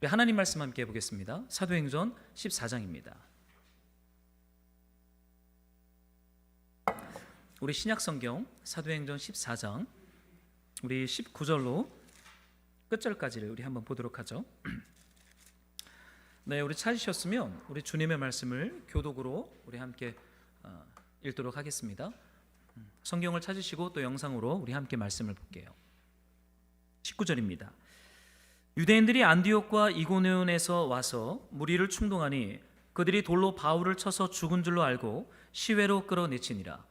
하나님 말씀 함께 해보겠습니다. 사도행전 14장입니다. 우리 신약성경 사도행전 14장 우리 19절로 끝절까지를 우리 한번 보도록 하죠. 네, 우리 찾으셨으면 우리 주님의 말씀을 교독으로 우리 함께 읽도록 하겠습니다. 성경을 찾으시고 또 영상으로 우리 함께 말씀을 볼게요. 19절입니다. 유대인들이 안디옥과 이고니온에서 와서 무리를 충동하니 그들이 돌로 바울을 쳐서 죽은 줄로 알고 시외로 끌어내치니라.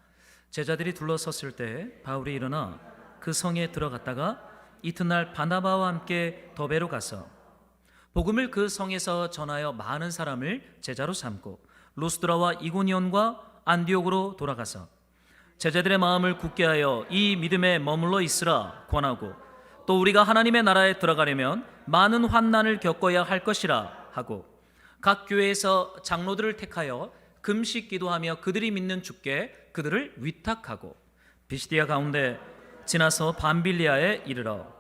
제자들이 둘러섰을 때 바울이 일어나 그 성에 들어갔다가 이튿날 바나바와 함께 더베로 가서 복음을 그 성에서 전하여 많은 사람을 제자로 삼고 루스드라와 이고니온과 안디옥으로 돌아가서 제자들의 마음을 굳게 하여 이 믿음에 머물러 있으라 권하고 또 우리가 하나님의 나라에 들어가려면 많은 환난을 겪어야 할 것이라 하고 각 교회에서 장로들을 택하여 금식 기도하며 그들이 믿는 주께 그들을 위탁하고 비시디아 가운데 지나서 밤빌리아에 이르러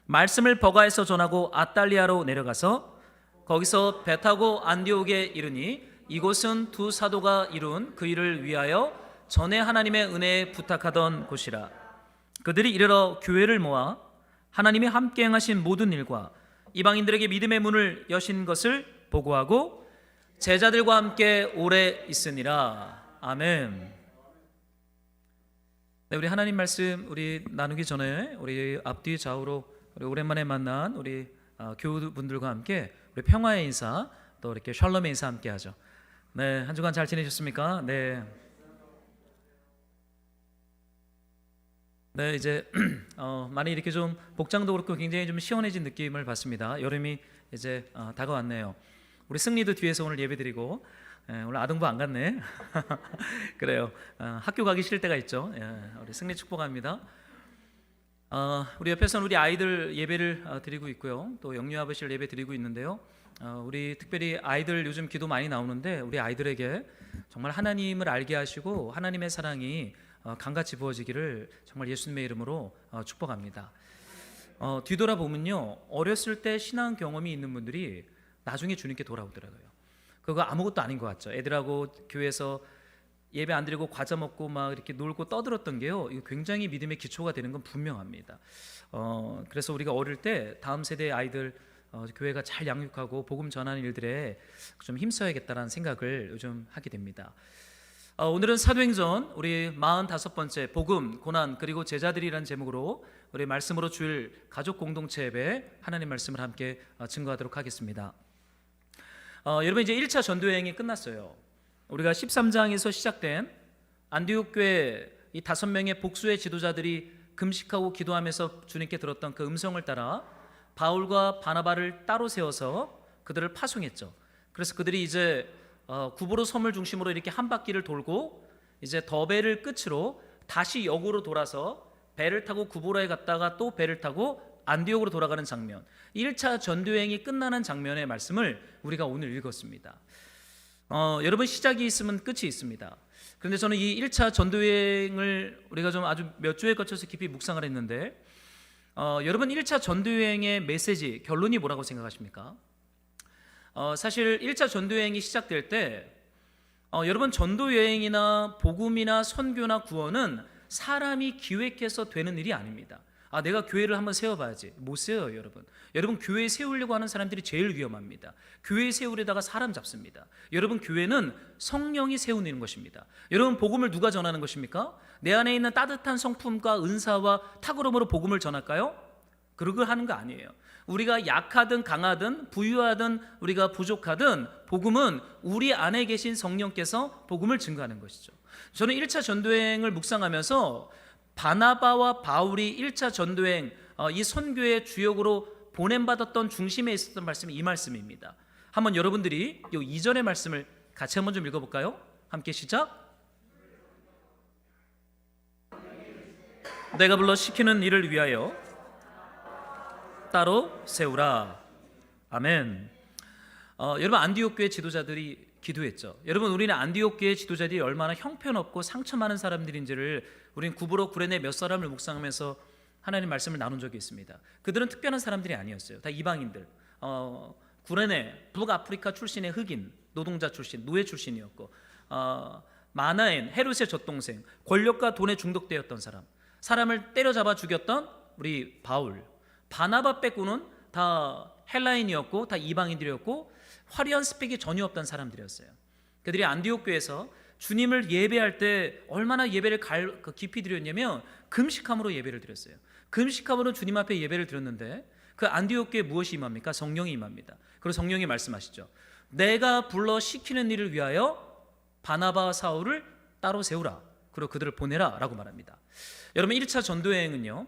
말씀을 버가에서 전하고 아달리아로 내려가서 거기서 배 타고 안디옥에 이르니 이곳은 두 사도가 이룬 그 일을 위하여 전에 하나님의 은혜에 부탁하던 곳이라. 그들이 이르러 교회를 모아 하나님이 함께 행하신 모든 일과 이방인들에게 믿음의 문을 여신 것을 보고하고 제자들과 함께 오래 있으니라. 아멘. 네, 우리 하나님 말씀 우리 나누기 전에 우리 앞뒤 좌우로 우리 오랜만에 만난 우리 교우분들과 함께 우리 평화의 인사 또 이렇게 샬롬의 인사 함께 하죠. 네, 한 주간 잘 지내셨습니까? 네. 네, 이제 많이 이렇게 좀 복장도 그렇고 굉장히 좀 시원해진 느낌을 받습니다. 여름이 이제 다가왔네요. 우리 승리도 뒤에서 오늘 예배드리고 오늘 아동부 안 갔네. 그래요. 학교 가기 싫을 때가 있죠. 우리 승리 축복합니다. 우리 옆에서는 우리 아이들 예배를 드리고 있고요. 또 영유 아버지를 예배 드리고 있는데요. 우리 특별히 아이들 요즘 기도 많이 나오는데 우리 아이들에게 정말 하나님을 알게 하시고 하나님의 사랑이 강같이 부어지기를 정말 예수님의 이름으로 축복합니다. 뒤돌아보면요, 어렸을 때 신앙 경험이 있는 분들이 나중에 주님께 돌아오더라고요. 그거 아무것도 아닌 것 같죠. 애들하고 교회에서 예배 안 드리고 과자 먹고 막 이렇게 놀고 떠들었던 게요, 이거 굉장히 믿음의 기초가 되는 건 분명합니다. 그래서 우리가 어릴 때 다음 세대의 아이들 교회가 잘 양육하고 복음 전하는 일들에 좀 힘써야겠다라는 생각을 요즘 하게 됩니다. 오늘은 사도행전 우리 45번째 복음, 고난 그리고 제자들이라는 제목으로 우리 말씀으로 주일 가족 공동체 예배 하나님 말씀을 함께 증거하도록 하겠습니다. 여러분 이제 1차 전도여행이 끝났어요. 우리가 13장에서 시작된 안디옥 교회 이 5명의 복수의 지도자들이 금식하고 기도하면서 주님께 들었던 그 음성을 따라 바울과 바나바를 따로 세워서 그들을 파송했죠. 그래서 그들이 이제 구브로 섬을 중심으로 이렇게 한 바퀴를 돌고 이제 더베를 끝으로 다시 역으로 돌아서 배를 타고 구브로에 갔다가 또 배를 타고 안디옥으로 돌아가는 장면, 1차 전도여행이 끝나는 장면의 말씀을 우리가 오늘 읽었습니다. 여러분 시작이 있으면 끝이 있습니다. 그런데 저는 이 1차 전도여행을 우리가 좀 아주 몇 주에 거쳐서 깊이 묵상을 했는데 여러분 1차 전도여행의 메시지, 결론이 뭐라고 생각하십니까? 사실 1차 전도여행이 시작될 때 여러분 전도여행이나 복음이나 선교나 구원은 사람이 기획해서 되는 일이 아닙니다. 내가 교회를 한번 세워봐야지. 못 세워요, 여러분. 여러분 교회 세우려고 하는 사람들이 제일 위험합니다. 교회 세우려다가 사람 잡습니다. 여러분 교회는 성령이 세우는 것입니다. 여러분 복음을 누가 전하는 것입니까? 내 안에 있는 따뜻한 성품과 은사와 탁월함으로 복음을 전할까요? 그러고 하는 거 아니에요. 우리가 약하든 강하든 부유하든 우리가 부족하든 복음은 우리 안에 계신 성령께서 복음을 증거하는 것이죠. 저는 1차 전도여행을 묵상하면서 바나바와 바울이 1차 전도여행 이 선교의 주역으로 보냄받았던 중심에 있었던 말씀이 이 말씀입니다. 한번 여러분들이 이 2절의 말씀을 같이 한번 좀 읽어볼까요? 함께 시작. 내가 불러 시키는 일을 위하여 따로 세우라. 아멘. 여러분 안디옥 교회 지도자들이 기도했죠. 여러분 우리는 안디옥 교회 지도자들이 얼마나 형편없고 상처 많은 사람들인지를 우리는 구브로 구레네 몇 사람을 묵상하면서 하나님 말씀을 나눈 적이 있습니다. 그들은 특별한 사람들이 아니었어요. 다 이방인들. 구레네, 북아프리카 출신의 흑인 노동자 출신, 노예 출신이었고, 마나엔, 헤롯의 젖동생, 권력과 돈에 중독되었던 사람, 사람을 때려잡아 죽였던 우리 바울, 바나바 빼고는 다 헬라인이었고 다 이방인들이었고 화려한 스펙이 전혀 없던 사람들이었어요. 그들이 안디옥 교회에서 주님을 예배할 때 얼마나 예배를 깊이 드렸냐면 금식함으로 예배를 드렸어요. 금식함으로 주님 앞에 예배를 드렸는데 그 안디옥 교회에 무엇이 임합니까? 성령이 임합니다. 그리고 성령이 말씀하시죠. 내가 불러 시키는 일을 위하여 바나바와 사울을 따로 세우라. 그리고 그들을 보내라 라고 말합니다. 여러분 1차 전도여행은요,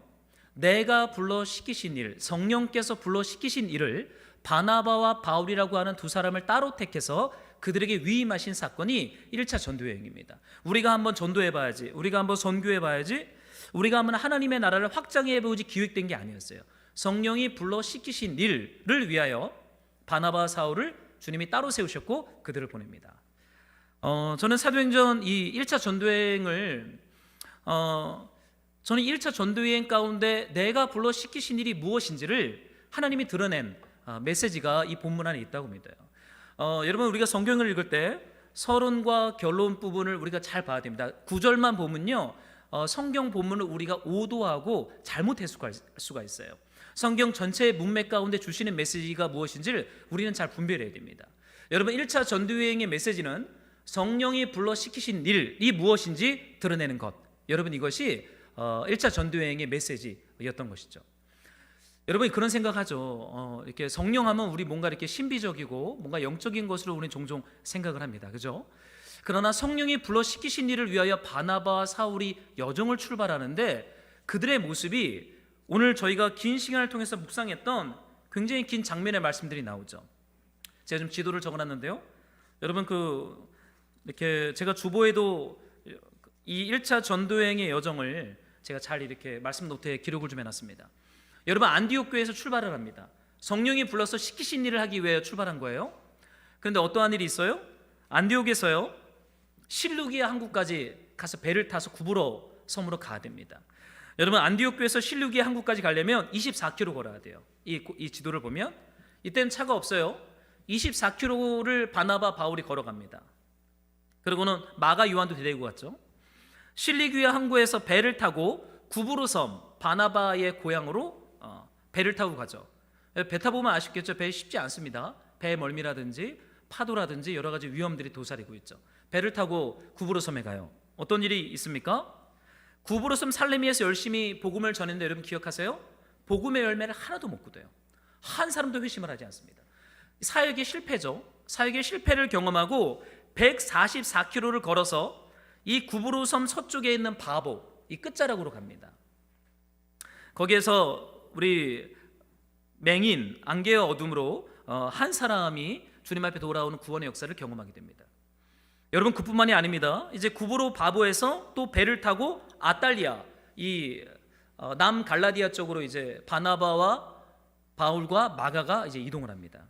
내가 불러 시키신 일, 성령께서 불러 시키신 일을 바나바와 바울이라고 하는 두 사람을 따로 택해서 그들에게 위임하신 사건이 1차 전도여행입니다. 우리가 한번 전도해봐야지, 우리가 한번 선교해봐야지, 우리가 한번 하나님의 나라를 확장해보지 기획된 게 아니었어요. 성령이 불러 시키신 일을 위하여 바나바와 사울을 주님이 따로 세우셨고 그들을 보냅니다. 저는 사도행전 이 1차 전도여행을 저는 1차 전도여행 가운데 내가 불러 시키신 일이 무엇인지를 하나님이 드러낸 메시지가 이 본문 안에 있다고 믿어요. 여러분 우리가 성경을 읽을 때 서론과 결론 부분을 우리가 잘 봐야 됩니다. 9절만 보면요, 성경 본문을 우리가 오도하고 잘못 해석할 수가 있어요. 성경 전체의 문맥 가운데 주시는 메시지가 무엇인지를 우리는 잘 분별해야 됩니다. 여러분 1차 전도여행의 메시지는 성령이 불러 시키신 일이 무엇인지 드러내는 것, 여러분 이것이 1차 전도여행의 메시지였던 것이죠. 여러분 그런 생각하죠. 이렇게 성령하면 우리 뭔가 이렇게 신비적이고 뭔가 영적인 것으로 우리는 종종 생각을 합니다. 그죠? 그러나 성령이 불러 시키신 일을 위하여 바나바와 사울이 여정을 출발하는데 그들의 모습이 오늘 저희가 긴 시간을 통해서 묵상했던 굉장히 긴 장면의 말씀들이 나오죠. 제가 좀 지도를 적어놨는데요. 여러분 이렇게 제가 주보에도 이 1차 전도여행의 여정을 제가 잘 이렇게 말씀 노트에 기록을 좀 해놨습니다. 여러분 안디옥 교회에서 출발을 합니다. 성령이 불러서 시키신 일을 하기 위해 출발한 거예요. 그런데 어떠한 일이 있어요? 안디옥에서요, 실루기아 항구까지 가서 배를 타서 구브로 섬으로 가야 됩니다. 여러분 안디옥 교회에서 실루기아 항구까지 가려면 24km 걸어야 돼요. 이 지도를 보면 이때는 차가 없어요. 24km를 바나바 바울이 걸어갑니다. 그리고는 마가 요한도 데리고 갔죠. 실루기아 항구에서 배를 타고 구브로 섬, 바나바의 고향으로 배를 타고 가죠. 배 타보면 아시겠죠? 배 쉽지 않습니다. 배의 멀미라든지 파도라든지 여러 가지 위험들이 도사리고 있죠. 배를 타고 구브로 섬에 가요. 어떤 일이 있습니까? 구브로 섬 살레미에서 열심히 복음을 전했는데 여러분 기억하세요? 복음의 열매를 하나도 못 거둬요. 한 사람도 회심을 하지 않습니다. 사역의 실패죠. 사역의 실패를 경험하고 144km를 걸어서 이 구브로 섬 서쪽에 있는 바보, 이 끝자락으로 갑니다. 거기에서 우리 맹인, 안개의 어둠으로 한 사람이 주님 앞에 돌아오는 구원의 역사를 경험하게 됩니다. 여러분 그뿐만이 아닙니다. 이제 구브로 바보에서 또 배를 타고 아탈리아, 이 남갈라디아 쪽으로 이제 바나바와 바울과 마가가 이제 이동을 합니다.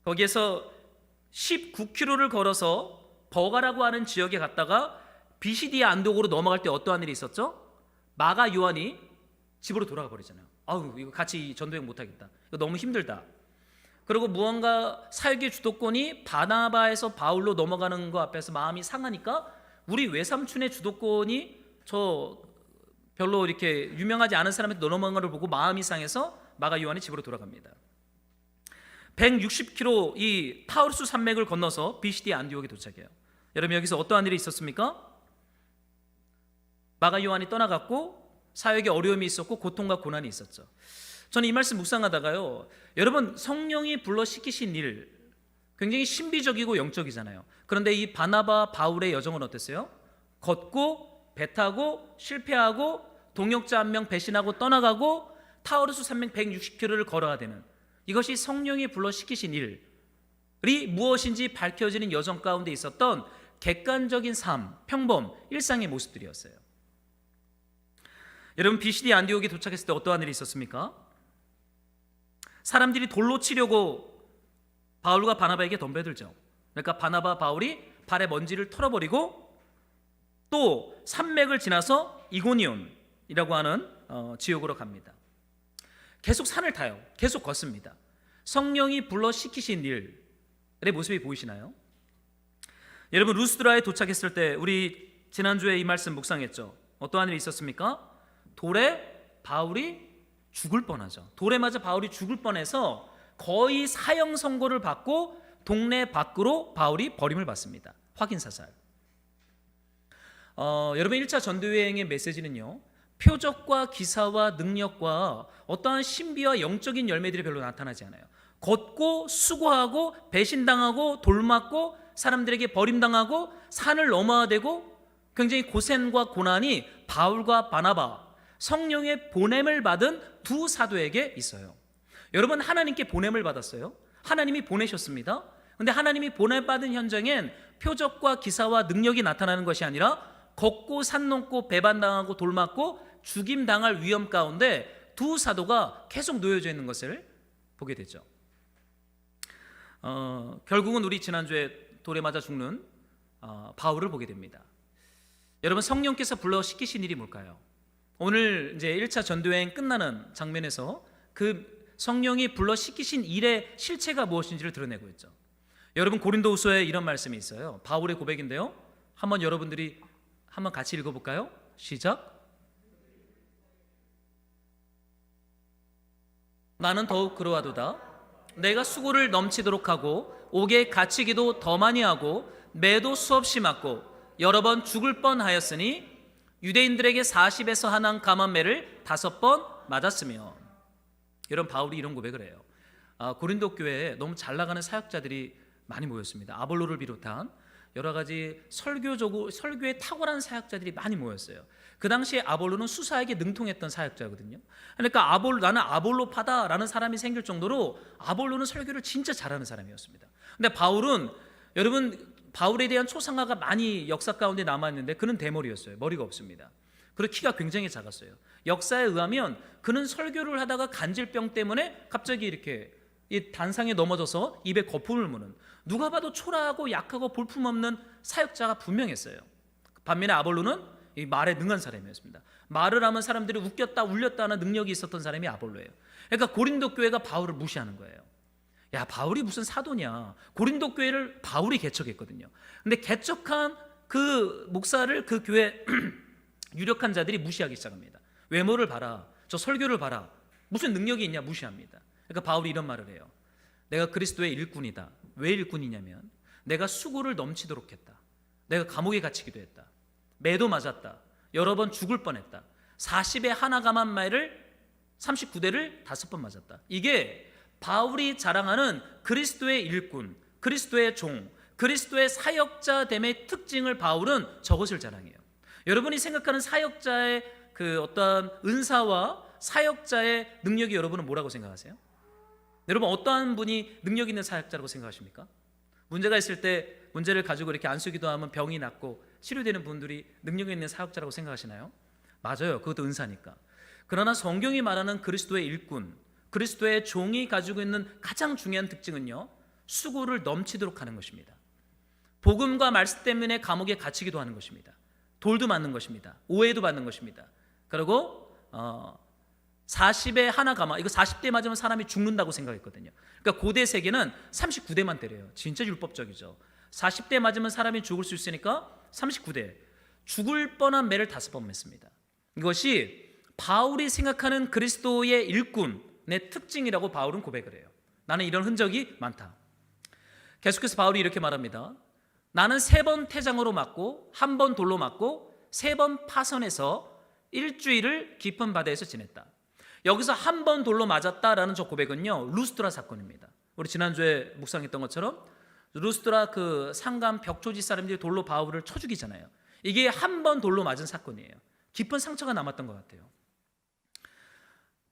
거기에서 19km를 걸어서 버가라고 하는 지역에 갔다가 비시디아 안독으로 넘어갈 때 어떠한 일이 있었죠? 마가 요한이 집으로 돌아가 버리잖아요. 아우 이거 같이 전도행 못하겠다. 이거 너무 힘들다. 그리고 무언가 사역의 주도권이 바나바에서 바울로 넘어가는 거 앞에서 마음이 상하니까 우리 외삼촌의 주도권이 저 별로 이렇게 유명하지 않은 사람한테 넘어간 걸 보고 마음이 상해서 마가 요한이 집으로 돌아갑니다. 160km 이 타우르스 산맥을 건너서 비시디아 안디옥에 도착해요. 여러분 여기서 어떠한 일이 있었습니까? 마가 요한이 떠나갔고 사역에 어려움이 있었고 고통과 고난이 있었죠. 저는 이 말씀 묵상하다가요, 여러분 성령이 불러 시키신 일 굉장히 신비적이고 영적이잖아요. 그런데 이 바나바 바울의 여정은 어땠어요? 걷고 배 타고 실패하고 동역자 한 명 배신하고 떠나가고 타우르스 산맥 160km를 걸어야 되는, 이것이 성령이 불러 시키신 일이 무엇인지 밝혀지는 여정 가운데 있었던 객관적인 삶, 평범, 일상의 모습들이었어요. 여러분 비시디 안디옥에 도착했을 때 어떠한 일이 있었습니까? 사람들이 돌로 치려고 바울과 바나바에게 덤벼들죠. 그러니까 바나바 바울이 발에 먼지를 털어버리고 또 산맥을 지나서 이고니온이라고 하는 지역으로 갑니다. 계속 산을 타요. 계속 걷습니다. 성령이 불러시키신 일의 모습이 보이시나요? 여러분, 루스드라에 도착했을 때 우리 지난주에 이 말씀 묵상했죠. 어떠한 일이 있었습니까? 돌에 바울이 죽을 뻔하죠. 돌에 맞아 바울이 죽을 뻔해서 거의 사형 선고를 받고 동네 밖으로 바울이 버림을 받습니다. 확인 사살. 여러분, 1차 전도여행의 메시지는요, 표적과 기사와 능력과 어떠한 신비와 영적인 열매들이 별로 나타나지 않아요. 걷고 수고하고 배신당하고 돌맞고 사람들에게 버림당하고 산을 넘어야 되고 굉장히 고생과 고난이 바울과 바나바, 성령의 보냄을 받은 두 사도에게 있어요. 여러분, 하나님께 보냄을 받았어요. 하나님이 보내셨습니다. 근데 하나님이 보냄받은 현장엔 표적과 기사와 능력이 나타나는 것이 아니라 걷고 산 넘고 배반당하고 돌맞고 죽임당할 위험 가운데 두 사도가 계속 놓여져 있는 것을 보게 되죠. 결국은 우리 지난주에 돌에 맞아 죽는 바울을 보게 됩니다. 여러분, 성령께서 불러 시키신 일이 뭘까요? 오늘 이제 1차 전도여행 끝나는 장면에서 그 성령이 불러 시키신 일의 실체가 무엇인지를 드러내고 있죠. 여러분, 고린도후서에 이런 말씀이 있어요. 바울의 고백인데요, 한번 여러분들이 한번 같이 읽어볼까요? 시작. 나는 더욱 그러하도다. 내가 수고를 넘치도록 하고 옥에 갇히기도 더 많이 하고 매도 수없이 맞고 여러 번 죽을 뻔하였으니 유대인들에게 40에서 한한 감한매를 5번 맞았으며. 여러분, 바울이 이런 고백을 해요. 고린도 교회에 너무 잘 나가는 사역자들이 많이 모였습니다. 아볼로를 비롯한 여러 가지 설교에 탁월한 사역자들이 많이 모였어요. 그 당시에 아볼로는 수사에게 능통했던 사역자거든요. 그러니까 나는 아볼로파다라는 사람이 생길 정도로 아볼로는 설교를 진짜 잘하는 사람이었습니다. 근데 바울은, 여러분, 바울에 대한 초상화가 많이 역사 가운데 남아있는데 그는 대머리였어요. 머리가 없습니다. 그리고 키가 굉장히 작았어요. 역사에 의하면 그는 설교를 하다가 간질병 때문에 갑자기 이렇게 이 단상에 넘어져서 입에 거품을 무는, 누가 봐도 초라하고 약하고 볼품없는 사역자가 분명했어요. 반면에 아볼로는 이 말에 능한 사람이었습니다. 말을 하면 사람들이 웃겼다 울렸다 하는 능력이 있었던 사람이 아볼로예요. 그러니까 고린도 교회가 바울을 무시하는 거예요. 야, 바울이 무슨 사도냐. 고린도 교회를 바울이 개척했거든요. 근데 개척한 그 목사를 그 교회 유력한 자들이 무시하기 시작합니다. 외모를 봐라, 저 설교를 봐라, 무슨 능력이 있냐, 무시합니다. 그러니까 바울이 이런 말을 해요. 내가 그리스도의 일꾼이다. 왜 일꾼이냐면 내가 수고를 넘치도록 했다. 내가 감옥에 갇히기도 했다. 매도 맞았다. 여러 번 죽을 뻔했다. 40에 하나 감한매를 39대를 5번 맞았다. 이게 바울이 자랑하는 그리스도의 일꾼, 그리스도의 종, 그리스도의 사역자됨의 특징을 바울은 저것을 자랑해요. 여러분이 생각하는 사역자의 그 어떠한 은사와 사역자의 능력이 여러분은 뭐라고 생각하세요? 여러분, 어떠한 분이 능력 있는 사역자라고 생각하십니까? 문제가 있을 때 문제를 가지고 이렇게 안수기도 하면 병이 낫고 치료되는 분들이 능력 있는 사역자라고 생각하시나요? 맞아요. 그것도 은사니까. 그러나 성경이 말하는 그리스도의 일꾼, 그리스도의 종이 가지고 있는 가장 중요한 특징은요, 수고를 넘치도록 하는 것입니다. 복음과 말씀 때문에 감옥에 갇히기도 하는 것입니다. 돌도 맞는 것입니다. 오해도 받는 것입니다. 그리고 40에 하나 감아, 이거 40대 맞으면 사람이 죽는다고 생각했거든요. 그러니까 고대 세계는 39대만 때려요. 진짜 율법적이죠. 40대 맞으면 사람이 죽을 수 있으니까 39대, 죽을 뻔한 매를 5번 맸습니다. 이것이 바울이 생각하는 그리스도의 일꾼의 특징이라고 바울은 고백을 해요. 나는 이런 흔적이 많다. 계속해서 바울이 이렇게 말합니다. 나는 3번 태장으로 맞고 1번 돌로 맞고 3번 파선해서 일주일을 깊은 바다에서 지냈다. 여기서 1번 돌로 맞았다라는 저 고백은요, 루스드라 사건입니다. 우리 지난주에 묵상했던 것처럼 루스드라 그 상감 벽초지 사람들이 돌로 바울을 쳐 죽이잖아요. 이게 1번 돌로 맞은 사건이에요. 깊은 상처가 남았던 것 같아요.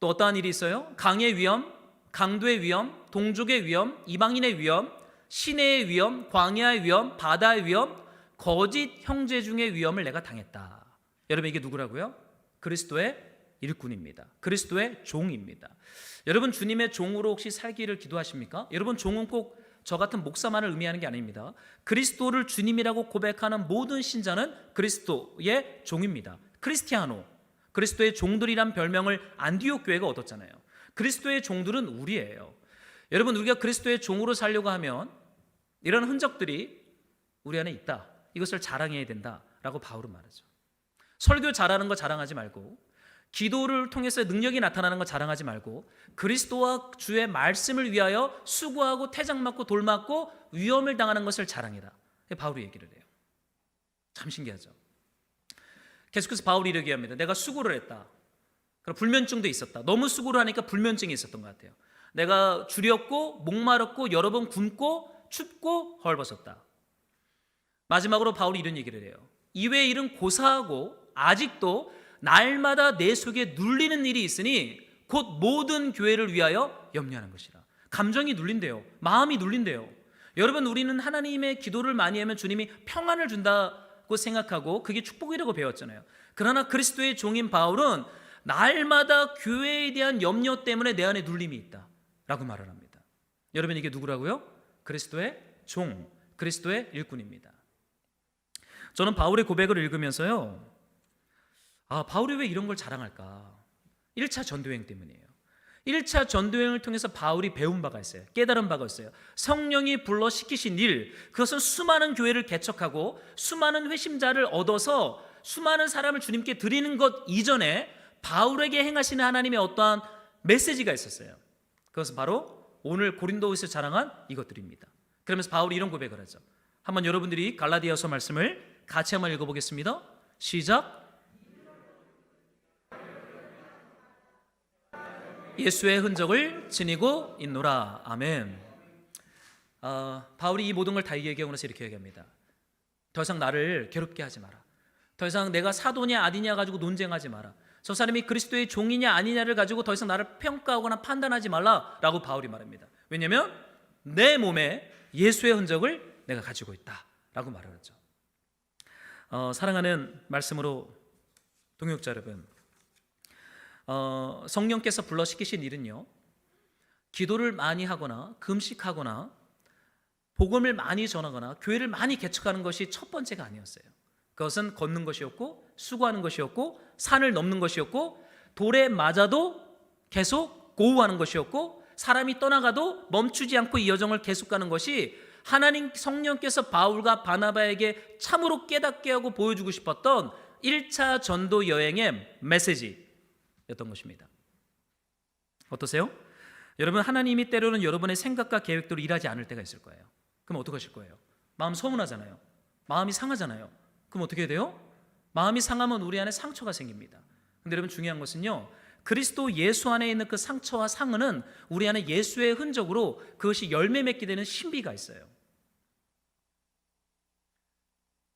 또 어떠한 일이 있어요? 강의 위험, 강도의 위험, 동족의 위험, 이방인의 위험, 시내의 위험, 광야의 위험, 바다의 위험, 거짓 형제 중의 위험을 내가 당했다. 여러분, 이게 누구라고요? 그리스도의 일꾼입니다. 그리스도의 종입니다. 여러분, 주님의 종으로 혹시 살기를 기도하십니까? 여러분, 종은 꼭 저 같은 목사만을 의미하는 게 아닙니다. 그리스도를 주님이라고 고백하는 모든 신자는 그리스도의 종입니다. 크리스티아노, 그리스도의 종들이란 별명을 안디옥 교회가 얻었잖아요. 그리스도의 종들은 우리예요. 여러분, 우리가 그리스도의 종으로 살려고 하면 이런 흔적들이 우리 안에 있다, 이것을 자랑해야 된다라고 바울은 말하죠. 설교 잘하는 거 자랑하지 말고, 기도를 통해서 능력이 나타나는 거 자랑하지 말고, 그리스도와 주의 말씀을 위하여 수고하고 태장 맞고 돌 맞고 위험을 당하는 것을 자랑해라, 바울이 얘기를 해요. 참 신기하죠. 계속해서 바울이 이렇게 합니다. 내가 수고를 했다. 그럼 불면증도 있었다. 너무 수고를 하니까 불면증이 있었던 것 같아요. 내가 주렸고 목마르고 여러 번 굶고 춥고 헐벗었다. 마지막으로 바울이 이런 얘기를 해요. 이외의 일은 고사하고 아직도 날마다 내 속에 눌리는 일이 있으니 곧 모든 교회를 위하여 염려하는 것이라. 감정이 눌린대요. 마음이 눌린대요. 여러분, 우리는 하나님의 기도를 많이 하면 주님이 평안을 준다고 생각하고 그게 축복이라고 배웠잖아요. 그러나 그리스도의 종인 바울은 날마다 교회에 대한 염려 때문에 내 안에 눌림이 있다라고 말을 합니다. 여러분, 이게 누구라고요? 그리스도의 종, 그리스도의 일꾼입니다. 저는 바울의 고백을 읽으면서요, 바울이 왜 이런 걸 자랑할까? 1차 전도여행 때문이에요. 1차 전도여행을 통해서 바울이 배운 바가 있어요. 깨달은 바가 있어요. 성령이 불러 시키신 일, 그것은 수많은 교회를 개척하고 수많은 회심자를 얻어서 수많은 사람을 주님께 드리는 것 이전에 바울에게 행하시는 하나님의 어떠한 메시지가 있었어요. 그것은 바로 오늘 고린도후서 자랑한 이것들입니다. 그러면서 바울이 이런 고백을 하죠. 한번 여러분들이 갈라디아서 말씀을 같이 한번 읽어보겠습니다. 시작. 예수의 흔적을 지니고 있노라. 아멘. 바울이 이 모든 걸 다 얘기하면서 이렇게 얘기합니다. 더 이상 나를 괴롭게 하지 마라. 더 이상 내가 사도냐 아니냐 가지고 논쟁하지 마라. 저 사람이 그리스도의 종이냐 아니냐를 가지고 더 이상 나를 평가하거나 판단하지 말라라고 바울이 말합니다. 왜냐하면 내 몸에 예수의 흔적을 내가 가지고 있다라고 말을 하죠. 사랑하는 말씀으로 동역자 여러분, 성령께서 불러 시키신 일은요, 기도를 많이 하거나 금식하거나 복음을 많이 전하거나 교회를 많이 개척하는 것이 첫 번째가 아니었어요. 그것은 걷는 것이었고 수고하는 것이었고 산을 넘는 것이었고 돌에 맞아도 계속 고우하는 것이었고 사람이 떠나가도 멈추지 않고 이 여정을 계속 가는 것이 하나님 성령께서 바울과 바나바에게 참으로 깨닫게 하고 보여주고 싶었던 1차 전도 여행의 메시지였던 것입니다. 어떠세요? 여러분, 하나님이 때로는 여러분의 생각과 계획대로 일하지 않을 때가 있을 거예요. 그럼 어떻게 하실 거예요? 마음 서운하잖아요. 마음이 상하잖아요. 그럼 어떻게 해야 돼요? 마음이 상하면 우리 안에 상처가 생깁니다. 근데 여러분, 중요한 것은요, 그리스도 예수 안에 있는 그 상처와 상흔은 우리 안에 예수의 흔적으로 그것이 열매 맺게 되는 신비가 있어요.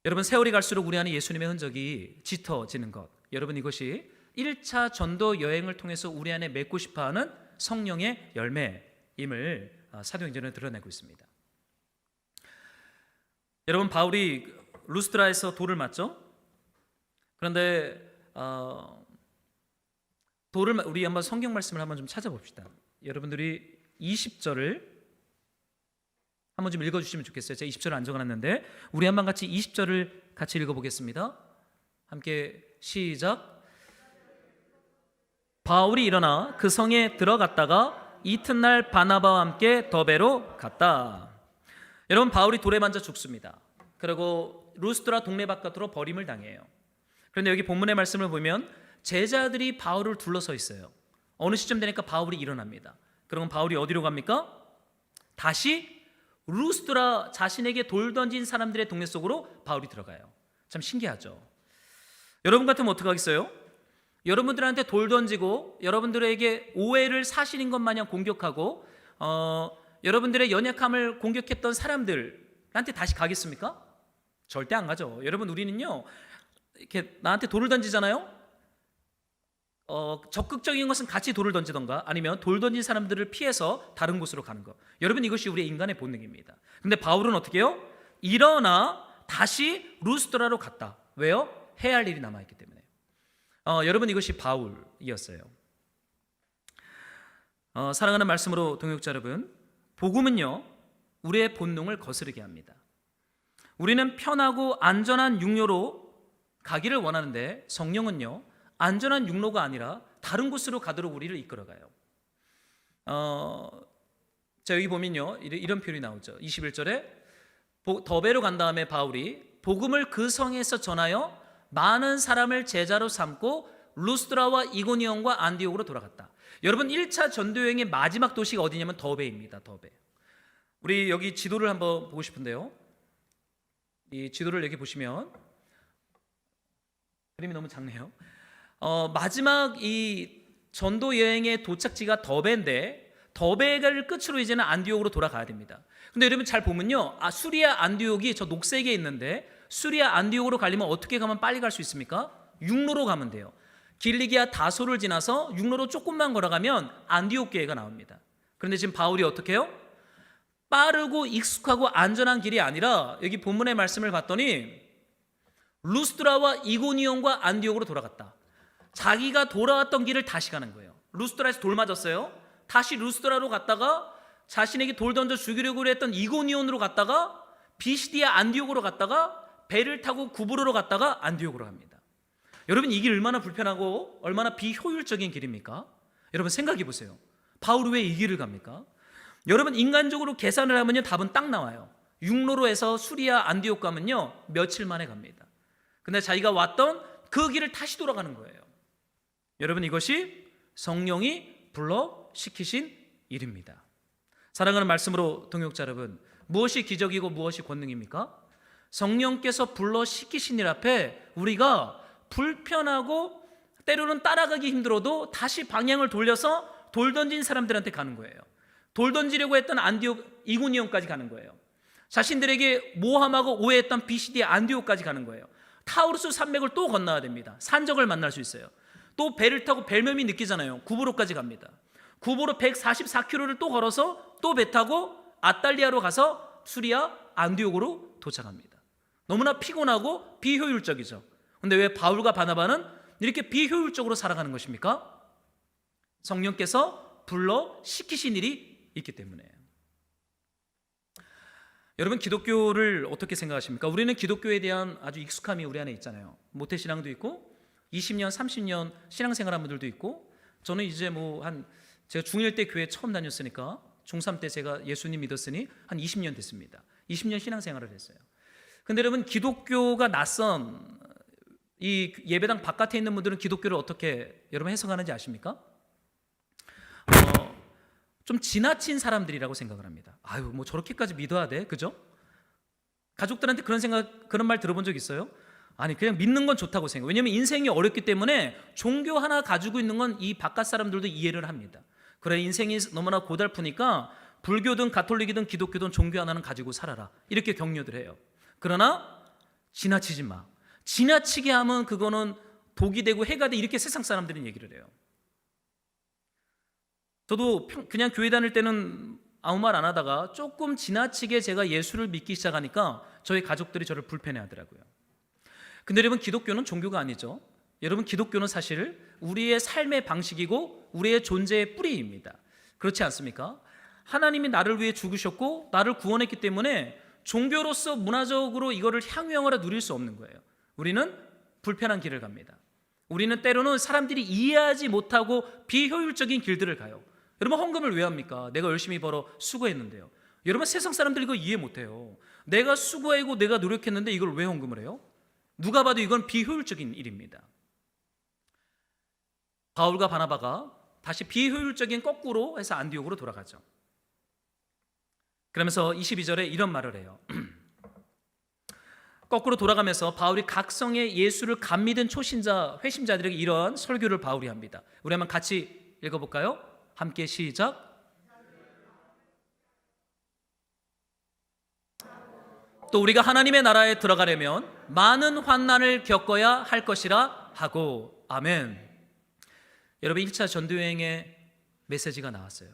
여러분, 세월이 갈수록 우리 안에 예수님의 흔적이 짙어지는 것, 여러분, 이것이 1차 전도 여행을 통해서 우리 안에 맺고 싶어하는 성령의 열매임을 사도행전은 드러내고 있습니다. 여러분, 바울이 루스드라에서 돌을 맞죠? 그런데 우리 한번 성경 말씀을 한번 좀 찾아봅시다. 여러분들이 20절을 한번 좀 읽어주시면 좋겠어요. 제가 20절을 안 적어놨는데 우리 한번 같이 20절을 같이 읽어보겠습니다. 함께 시작. 바울이 일어나 그 성에 들어갔다가 이튿날 바나바와 함께 더베로 갔다. 여러분, 바울이 돌에 맞아 죽습니다. 그리고 루스드라 동네 바깥으로 버림을 당해요. 그런데 여기 본문의 말씀을 보면 제자들이 바울을 둘러서 있어요. 어느 시점 되니까 바울이 일어납니다. 그러면 바울이 어디로 갑니까? 다시 루스드라 자신에게 돌 던진 사람들의 동네 속으로 바울이 들어가요. 참 신기하죠. 여러분 같으면 어떡하겠어요? 여러분들한테 돌 던지고 여러분들에게 오해를 사실인 것 마냥 공격하고 여러분들의 연약함을 공격했던 사람들한테 다시 가겠습니까? 절대 안 가죠. 여러분, 우리는요, 이렇게 나한테 돌을 던지잖아요. 적극적인 것은 같이 돌을 던지던가 아니면 돌 던진 사람들을 피해서 다른 곳으로 가는 것. 여러분, 이것이 우리의 인간의 본능입니다. 근데 바울은 어떻게 해요? 일어나 다시 루스드라로 갔다. 왜요? 해야 할 일이 남아있기 때문에. 여러분, 이것이 바울이었어요. 사랑하는 말씀으로 동역자 여러분, 복음은요, 우리의 본능을 거스르게 합니다. 우리는 편하고 안전한 육로로 가기를 원하는데 성령은요, 안전한 육로가 아니라 다른 곳으로 가도록 우리를 이끌어가요. 자, 여기 보면요, 이런 표현이 나오죠. 21절에 더베로 간 다음에 바울이 복음을 그 성에서 전하여 많은 사람을 제자로 삼고 루스드라와 이고니온과 안디옥으로 돌아갔다. 여러분, 1차 전도 여행의 마지막 도시가 어디냐면 더베입니다. 더베. 우리 여기 지도를 한번 보고 싶은데요, 이 지도를 여기 보시면 그림이 너무 작네요. 마지막 이 전도 여행의 도착지가 더베인데, 더베를 끝으로 이제는 안디옥으로 돌아가야 됩니다. 근데 여러분 잘 보면요, 수리아 안디옥이 저 녹색에 있는데, 수리아 안디옥으로 가려면 어떻게 가면 빨리 갈 수 있습니까? 육로로 가면 돼요. 길리기아 다소를 지나서 육로로 조금만 걸어가면 안디옥 교회가 나옵니다. 그런데 지금 바울이 어떻게 해요? 빠르고 익숙하고 안전한 길이 아니라 여기 본문의 말씀을 봤더니 루스드라와 이고니온과 안디옥으로 돌아갔다. 자기가 돌아왔던 길을 다시 가는 거예요. 루스드라에서 돌 맞았어요. 다시 루스드라로 갔다가 자신에게 돌 던져 죽이려고 했던 이고니온으로 갔다가 비시디아 안디옥으로 갔다가 배를 타고 구브로로 갔다가 안디옥으로 갑니다. 여러분, 이 길 얼마나 불편하고 얼마나 비효율적인 길입니까? 여러분 생각해 보세요. 바울이 왜 이 길을 갑니까? 여러분, 인간적으로 계산을 하면요, 답은 딱 나와요. 육로로 해서 수리아 안디옥 가면요, 며칠 만에 갑니다. 근데 자기가 왔던 그 길을 다시 돌아가는 거예요. 여러분, 이것이 성령이 불러 시키신 일입니다. 사랑하는 말씀으로 동역자 여러분, 무엇이 기적이고 무엇이 권능입니까? 성령께서 불러 시키신 일 앞에 우리가 불편하고 때로는 따라가기 힘들어도 다시 방향을 돌려서 돌 던진 사람들한테 가는 거예요. 돌 던지려고 했던 안디옥 이고니온까지 가는 거예요. 자신들에게 모함하고 오해했던 비시디아 안디옥까지 가는 거예요. 타우루스 산맥을 또 건너야 됩니다. 산적을 만날 수 있어요. 또 배를 타고 벨면이 느끼잖아요. 구브로까지 갑니다. 구브로 144km를 또 걸어서 또 배 타고 아탈리아로 가서 수리아 안디옥으로 도착합니다. 너무나 피곤하고 비효율적이죠. 그런데 왜 바울과 바나바는 이렇게 비효율적으로 살아가는 것입니까? 성령께서 불러 시키신 일이 있기 때문에. 여러분, 기독교를 어떻게 생각하십니까? 우리는 기독교에 대한 아주 익숙함이 우리 안에 있잖아요. 모태신앙도 있고 20년, 30년 신앙생활한 분들도 있고, 저는 이제 제가 중1 때 교회 처음 다녔으니까 중3 때 제가 예수님 믿었으니 한 20년 됐습니다. 20년 신앙생활을 했어요. 근데 여러분, 기독교가 낯선 이 예배당 바깥에 있는 분들은 기독교를 어떻게 여러분 해석하는지 아십니까? 좀 지나친 사람들이라고 생각을 합니다. 아유, 뭐 저렇게까지 믿어야 돼? 그죠? 가족들한테 그런 말 들어본 적 있어요? 아니, 그냥 믿는 건 좋다고 생각해요. 왜냐하면 인생이 어렵기 때문에 종교 하나 가지고 있는 건 이 바깥 사람들도 이해를 합니다. 그래, 인생이 너무나 고달프니까 불교든 가톨릭이든 기독교든 종교 하나는 가지고 살아라, 이렇게 격려들 해요. 그러나 지나치지 마. 지나치게 하면 그거는 독이 되고 해가 돼, 이렇게 세상 사람들은 얘기를 해요. 저도 그냥 교회 다닐 때는 아무 말 안 하다가 조금 지나치게 제가 예수를 믿기 시작하니까 저희 가족들이 저를 불편해하더라고요. 근데 여러분, 기독교는 종교가 아니죠. 여러분, 기독교는 사실 우리의 삶의 방식이고 우리의 존재의 뿌리입니다. 그렇지 않습니까? 하나님이 나를 위해 죽으셨고 나를 구원했기 때문에 종교로서 문화적으로 이거를 향유하거나 누릴 수 없는 거예요. 우리는 불편한 길을 갑니다. 우리는 때로는 사람들이 이해하지 못하고 비효율적인 길들을 가요. 여러분, 헌금을 왜 합니까? 내가 열심히 벌어 수고했는데요. 여러분, 세상 사람들이 이거 이해 못해요. 내가 수고하고 내가 노력했는데 이걸 왜 헌금을 해요? 누가 봐도 이건 비효율적인 일입니다. 바울과 바나바가 다시 비효율적인 거꾸로 해서 안디옥으로 돌아가죠. 그러면서 22절에 이런 말을 해요. 거꾸로 돌아가면서 바울이 각 성에 예수를 간 믿은 초신자, 회심자들에게 이런 설교를 바울이 합니다. 우리 한번 같이 읽어볼까요? 함께 시작. 또 우리가 하나님의 나라에 들어가려면 많은 환난을 겪어야 할 것이라 하고. 아멘. 여러분, 1차 전도여행의 메시지가 나왔어요.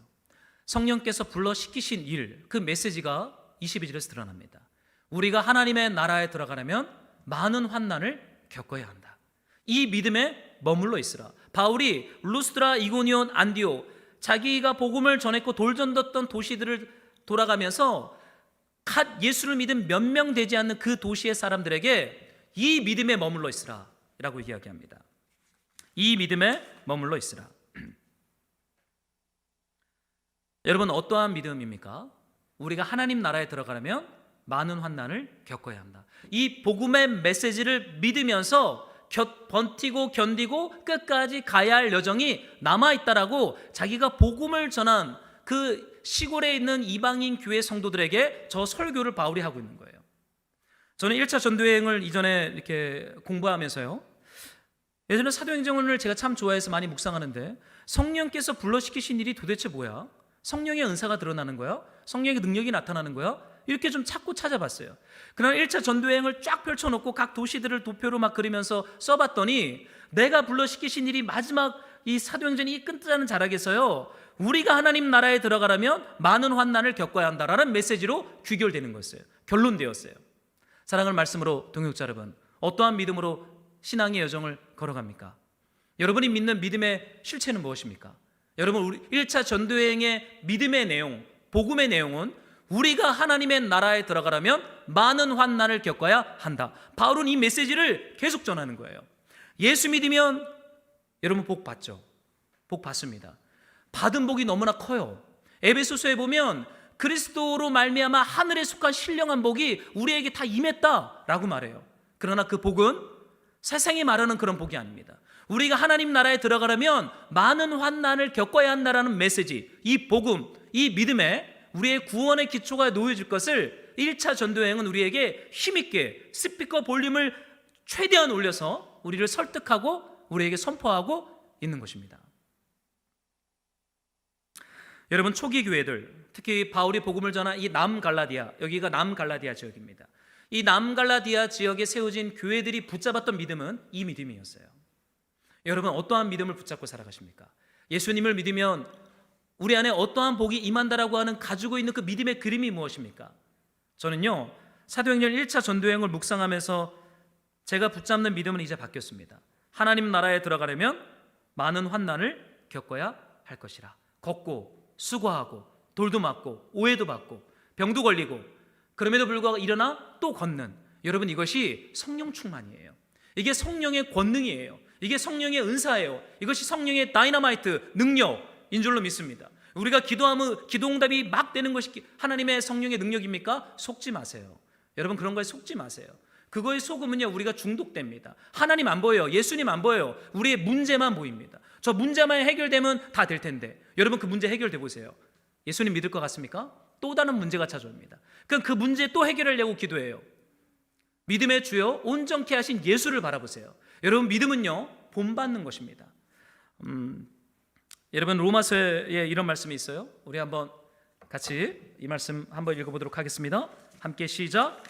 성령께서 불러 시키신 일, 그 메시지가 22절에서 드러납니다. 우리가 하나님의 나라에 들어가려면 많은 환난을 겪어야 한다. 이 믿음에 머물러 있으라. 바울이 루스드라, 이고니온, 안디옥, 자기가 복음을 전했고 돌 던졌던 도시들을 돌아가면서 갓 예수를 믿은 몇 명 되지 않는 그 도시의 사람들에게 이 믿음에 머물러 있으라 라고 이야기합니다. 이 믿음에 머물러 있으라. 여러분, 어떠한 믿음입니까? 우리가 하나님 나라에 들어가려면 많은 환난을 겪어야 한다. 이 복음의 메시지를 믿으면서 버티고 견디고 끝까지 가야 할 여정이 남아있다라고 자기가 복음을 전한 그 시골에 있는 이방인 교회 성도들에게 저 설교를 바울이 하고 있는 거예요. 저는 1차 전도여행을 이전에 이렇게 공부하면서요, 예전에 사도행전을 제가 참 좋아해서 많이 묵상하는데, 성령께서 불러시키신 일이 도대체 뭐야? 성령의 은사가 드러나는 거야? 성령의 능력이 나타나는 거야? 이렇게 좀 찾고 찾아봤어요. 그러나 1차 전도여행을 쫙 펼쳐놓고 각 도시들을 도표로 막 그리면서 써봤더니, 내가 불러시키신 일이 마지막 이 사도행전이 끝나는 자락에서요, 우리가 하나님 나라에 들어가려면 많은 환난을 겪어야 한다라는 메시지로 귀결되는 거였어요. 결론되었어요. 사랑하는 말씀으로 동역자 여러분, 어떠한 믿음으로 신앙의 여정을 걸어갑니까? 여러분이 믿는 믿음의 실체는 무엇입니까? 여러분, 우리 1차 전도여행의 믿음의 내용, 복음의 내용은 우리가 하나님의 나라에 들어가려면 많은 환난을 겪어야 한다. 바울은 이 메시지를 계속 전하는 거예요. 예수 믿으면 여러분 복 받죠. 복 받습니다. 받은 복이 너무나 커요. 에베소서에 보면 그리스도로 말미암아 하늘에 속한 신령한 복이 우리에게 다 임했다라고 말해요. 그러나 그 복은 세상이 말하는 그런 복이 아닙니다. 우리가 하나님 나라에 들어가려면 많은 환난을 겪어야 한다라는 메시지, 이 복음, 이 믿음에 우리의 구원의 기초가 놓여질 것을 1차 전도여행은 우리에게 힘있게 스피커 볼륨을 최대한 올려서 우리를 설득하고 우리에게 선포하고 있는 것입니다. 여러분, 초기 교회들, 특히 바울이 복음을 전한 이 남갈라디아, 여기가 남갈라디아 지역입니다. 이 남갈라디아 지역에 세워진 교회들이 붙잡았던 믿음은 이 믿음이었어요. 여러분, 어떠한 믿음을 붙잡고 살아가십니까? 예수님을 믿으면 우리 안에 어떠한 복이 임한다라고 하는 가지고 있는 그 믿음의 그림이 무엇입니까? 저는요, 사도행전 1차 전도여행을 묵상하면서 제가 붙잡는 믿음은 이제 바뀌었습니다. 하나님 나라에 들어가려면 많은 환난을 겪어야 할 것이라. 걷고 수고하고 돌도 맞고 오해도 받고 병도 걸리고, 그럼에도 불구하고 일어나 또 걷는, 여러분, 이것이 성령 충만이에요. 이게 성령의 권능이에요. 이게 성령의 은사예요. 이것이 성령의 다이너마이트 능력인 줄로 믿습니다. 우리가 기도하면 기도응답이 막 되는 것이 하나님의 성령의 능력입니까? 속지 마세요. 여러분, 그런 거에 속지 마세요. 그거에 속으면요, 우리가 중독됩니다. 하나님 안 보여요. 예수님 안 보여요. 우리의 문제만 보입니다. 저 문제만 해결되면 다 될 텐데, 여러분, 그 문제 해결돼 보세요. 예수님 믿을 것 같습니까? 또 다른 문제가 찾아옵니다. 그럼 그 문제 또 해결하려고 기도해요. 믿음의 주여 온전케 하신 예수를 바라보세요. 여러분, 믿음은요, 본받는 것입니다. 여러분, 로마서에 이런 말씀이 있어요. 우리 한번 같이 이 말씀 한번 읽어보도록 하겠습니다. 함께 시작.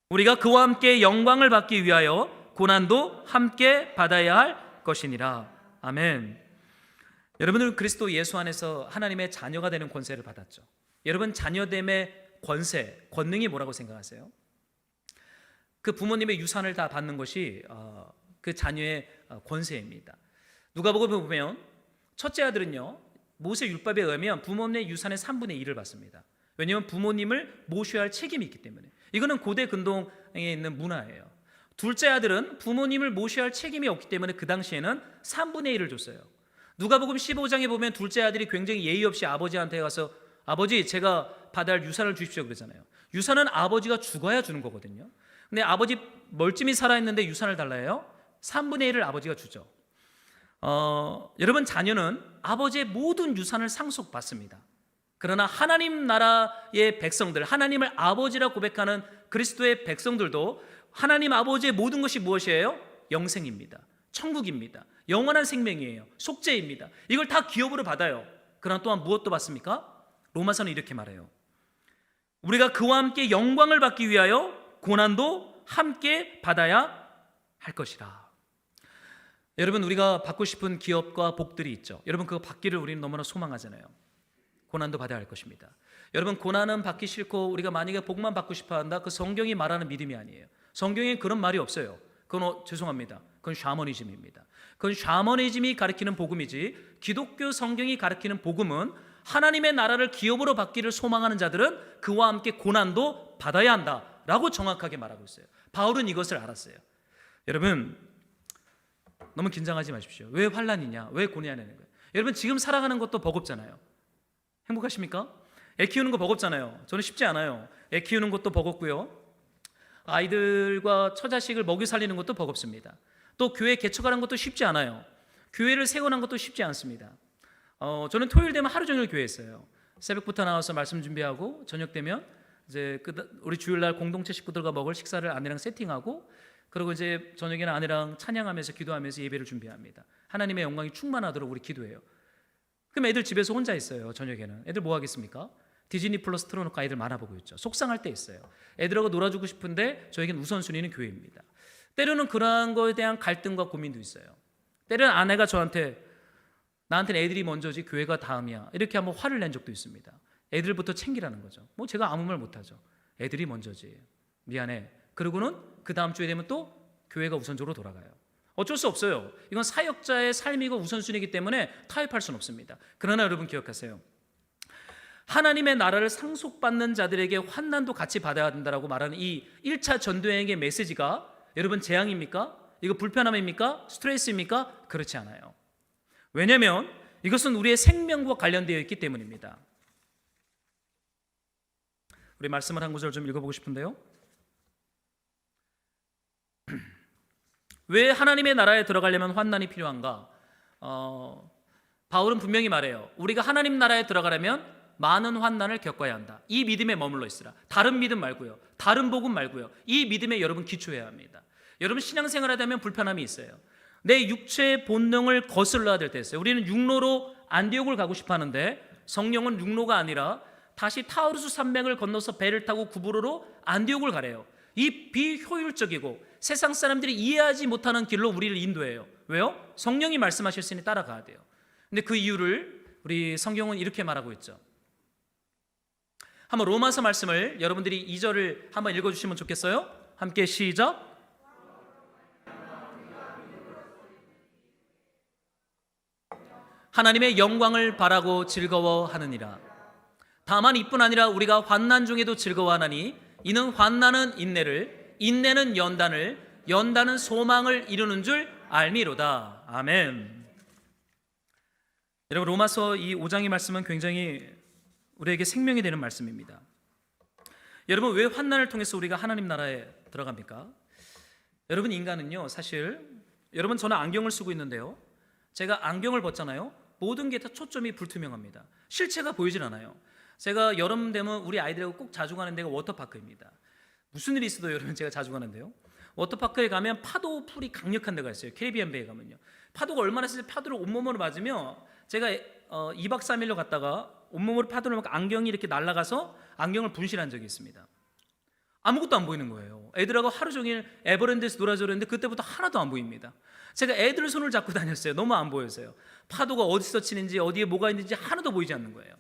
우리가 그와 함께 영광을 받기 위하여 고난도 함께 받아야 할 것이니라. 아멘. 여러분은 그리스도 예수 안에서 하나님의 자녀가 되는 권세를 받았죠. 여러분, 자녀됨의 권세, 권능이 뭐라고 생각하세요? 그 부모님의 유산을 다 받는 것이 그 자녀의 권세입니다. 누가복음에 보면 첫째 아들은요, 모세 율법에 의하면 부모님의 유산의 3분의 1을 받습니다. 왜냐하면 부모님을 모셔야 할 책임이 있기 때문에. 이거는 고대 근동에 있는 문화예요. 둘째 아들은 부모님을 모셔야 할 책임이 없기 때문에 그 당시에는 3분의 1을 줬어요. 누가복음 15장에 보면 둘째 아들이 굉장히 예의 없이 아버지한테 가서, 아버지, 제가 받아야 할 유산을 주십시오 그러잖아요. 유산은 아버지가 죽어야 주는 거거든요. 근데 아버지 멀쩡히 살아있는데 유산을 달라 해요? 3분의 1을 아버지가 주죠. 여러분, 자녀는 아버지의 모든 유산을 상속받습니다. 그러나 하나님 나라의 백성들, 하나님을 아버지라 고백하는 그리스도의 백성들도 하나님 아버지의 모든 것이 무엇이에요? 영생입니다. 천국입니다. 영원한 생명이에요. 속죄입니다. 이걸 다 기업으로 받아요. 그러나 또한 무엇도 받습니까? 로마서는 이렇게 말해요. 우리가 그와 함께 영광을 받기 위하여 고난도 함께 받아야 할 것이라. 여러분, 우리가 받고 싶은 기업과 복들이 있죠. 여러분, 그거 받기를 우리는 너무나 소망하잖아요. 고난도 받아야 할 것입니다. 여러분, 고난은 받기 싫고 우리가 만약에 복만 받고 싶어 한다, 그 성경이 말하는 믿음이 아니에요. 성경에 그런 말이 없어요. 그건 죄송합니다. 그건 샤머니즘입니다. 그건 샤머니즘이 가르치는 복음이지, 기독교 성경이 가르치는 복음은 하나님의 나라를 기업으로 받기를 소망하는 자들은 그와 함께 고난도 받아야 한다라고 정확하게 말하고 있어요. 바울은 이것을 알았어요. 여러분, 너무 긴장하지 마십시오. 왜 환난이냐? 왜 고뇌하냐는 거예요. 여러분 지금 살아가는 것도 버겁잖아요. 행복하십니까? 애 키우는 거 버겁잖아요. 저는 쉽지 않아요. 애 키우는 것도 버겁고요. 아이들과 처자식을 먹여 살리는 것도 버겁습니다. 또 교회 개척하는 것도 쉽지 않아요. 교회를 세워나가는 것도 쉽지 않습니다. 저는 토요일 되면 하루 종일 교회에 있어요. 새벽부터 나와서 말씀 준비하고 저녁 되면 이제 우리 주일날 공동체 식구들과 먹을 식사를 아내랑 세팅하고, 그리고 이제 저녁에는 아내랑 찬양하면서 기도하면서 예배를 준비합니다. 하나님의 영광이 충만하도록 우리 기도해요. 그럼 애들 집에서 혼자 있어요. 저녁에는 애들 뭐 하겠습니까? 디즈니 플러스 틀어놓고 아이들 만화 보고 있죠. 속상할 때 있어요. 애들하고 놀아주고 싶은데 저에겐 우선순위는 교회입니다. 때로는 그러한 거에 대한 갈등과 고민도 있어요. 때로는 아내가 저한테 나한테는 애들이 먼저지 교회가 다음이야 이렇게 한번 화를 낸 적도 있습니다. 애들부터 챙기라는 거죠. 뭐 제가 아무 말 못하죠. 애들이 먼저지, 미안해. 그러고는 그 다음 주에 되면 또 교회가 우선적으로 돌아가요. 어쩔 수 없어요. 이건 사역자의 삶이고 우선순위이기 때문에 타협할 수는 없습니다. 그러나 여러분 기억하세요. 하나님의 나라를 상속받는 자들에게 환난도 같이 받아야 된다고 말하는 이 1차 전도여행의 메시지가 여러분 재앙입니까? 이거 불편함입니까? 스트레스입니까? 그렇지 않아요. 왜냐하면 이것은 우리의 생명과 관련되어 있기 때문입니다. 우리 말씀을 한 구절 좀 읽어보고 싶은데요. 왜 하나님의 나라에 들어가려면 환난이 필요한가? 바울은 분명히 말해요. 우리가 하나님 나라에 들어가려면 많은 환난을 겪어야 한다. 이 믿음에 머물러 있으라. 다른 믿음 말고요. 다른 복음 말고요. 이 믿음에 여러분 기초해야 합니다. 여러분 신앙생활 하다 보면 불편함이 있어요. 내 육체의 본능을 거슬러야 될 때 있어요. 우리는 육로로 안디옥을 가고 싶어 하는데 성령은 육로가 아니라 다시 타우루스 산맥을 건너서 배를 타고 구브로로 안디옥을 가래요. 이 비효율적이고 세상 사람들이 이해하지 못하는 길로 우리를 인도해요. 왜요? 성령이 말씀하셨으니 따라가야 돼요. 근데 그 이유를 우리 성경은 이렇게 말하고 있죠. 한번 로마서 말씀을 여러분들이 2절을 한번 읽어주시면 좋겠어요. 함께 시작. 하나님의 영광을 바라고 즐거워하느니라. 다만 이뿐 아니라 우리가 환난 중에도 즐거워하나니 이는 환난은 인내를, 인내는 연단을, 연단은 소망을 이루는 줄 알미로다. 아멘. 여러분 로마서 이 5장의 말씀은 굉장히 우리에게 생명이 되는 말씀입니다. 여러분 왜 환난을 통해서 우리가 하나님 나라에 들어갑니까? 여러분 인간은요 사실 여러분 저는 안경을 쓰고 있는데요, 제가 안경을 벗잖아요. 모든 게 다 초점이 불투명합니다. 실체가 보이질 않아요. 제가 여름 되면 우리 아이들하고 꼭 자주 가는 데가 워터파크입니다. 무슨 일이 있어도 여러분 제가 자주 가는데요, 워터파크에 가면 파도 풀이 강력한 데가 있어요. 캐리비안 베이에 가면요. 파도가 얼마나 세서 파도를 온몸으로 맞으면 제가 2박 3일로 갔다가 온몸으로 파도를 맞고 안경이 이렇게 날아가서 안경을 분실한 적이 있습니다. 아무것도 안 보이는 거예요. 애들하고 하루 종일 에버랜드에서 놀아줘 그랬는데 그때부터 하나도 안 보입니다. 제가 애들 손을 잡고 다녔어요. 너무 안 보여서요. 파도가 어디서 치는지 어디에 뭐가 있는지 하나도 보이지 않는 거예요.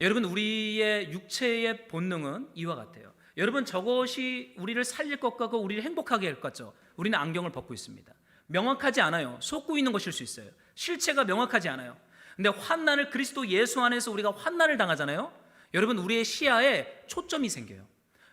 여러분 우리의 육체의 본능은 이와 같아요. 여러분 저것이 우리를 살릴 것 같고 우리를 행복하게 할 것 같죠. 우리는 안경을 벗고 있습니다. 명확하지 않아요. 속고 있는 것일 수 있어요. 실체가 명확하지 않아요. 근데 환난을 그리스도 예수 안에서 우리가 환난을 당하잖아요. 여러분 우리의 시야에 초점이 생겨요.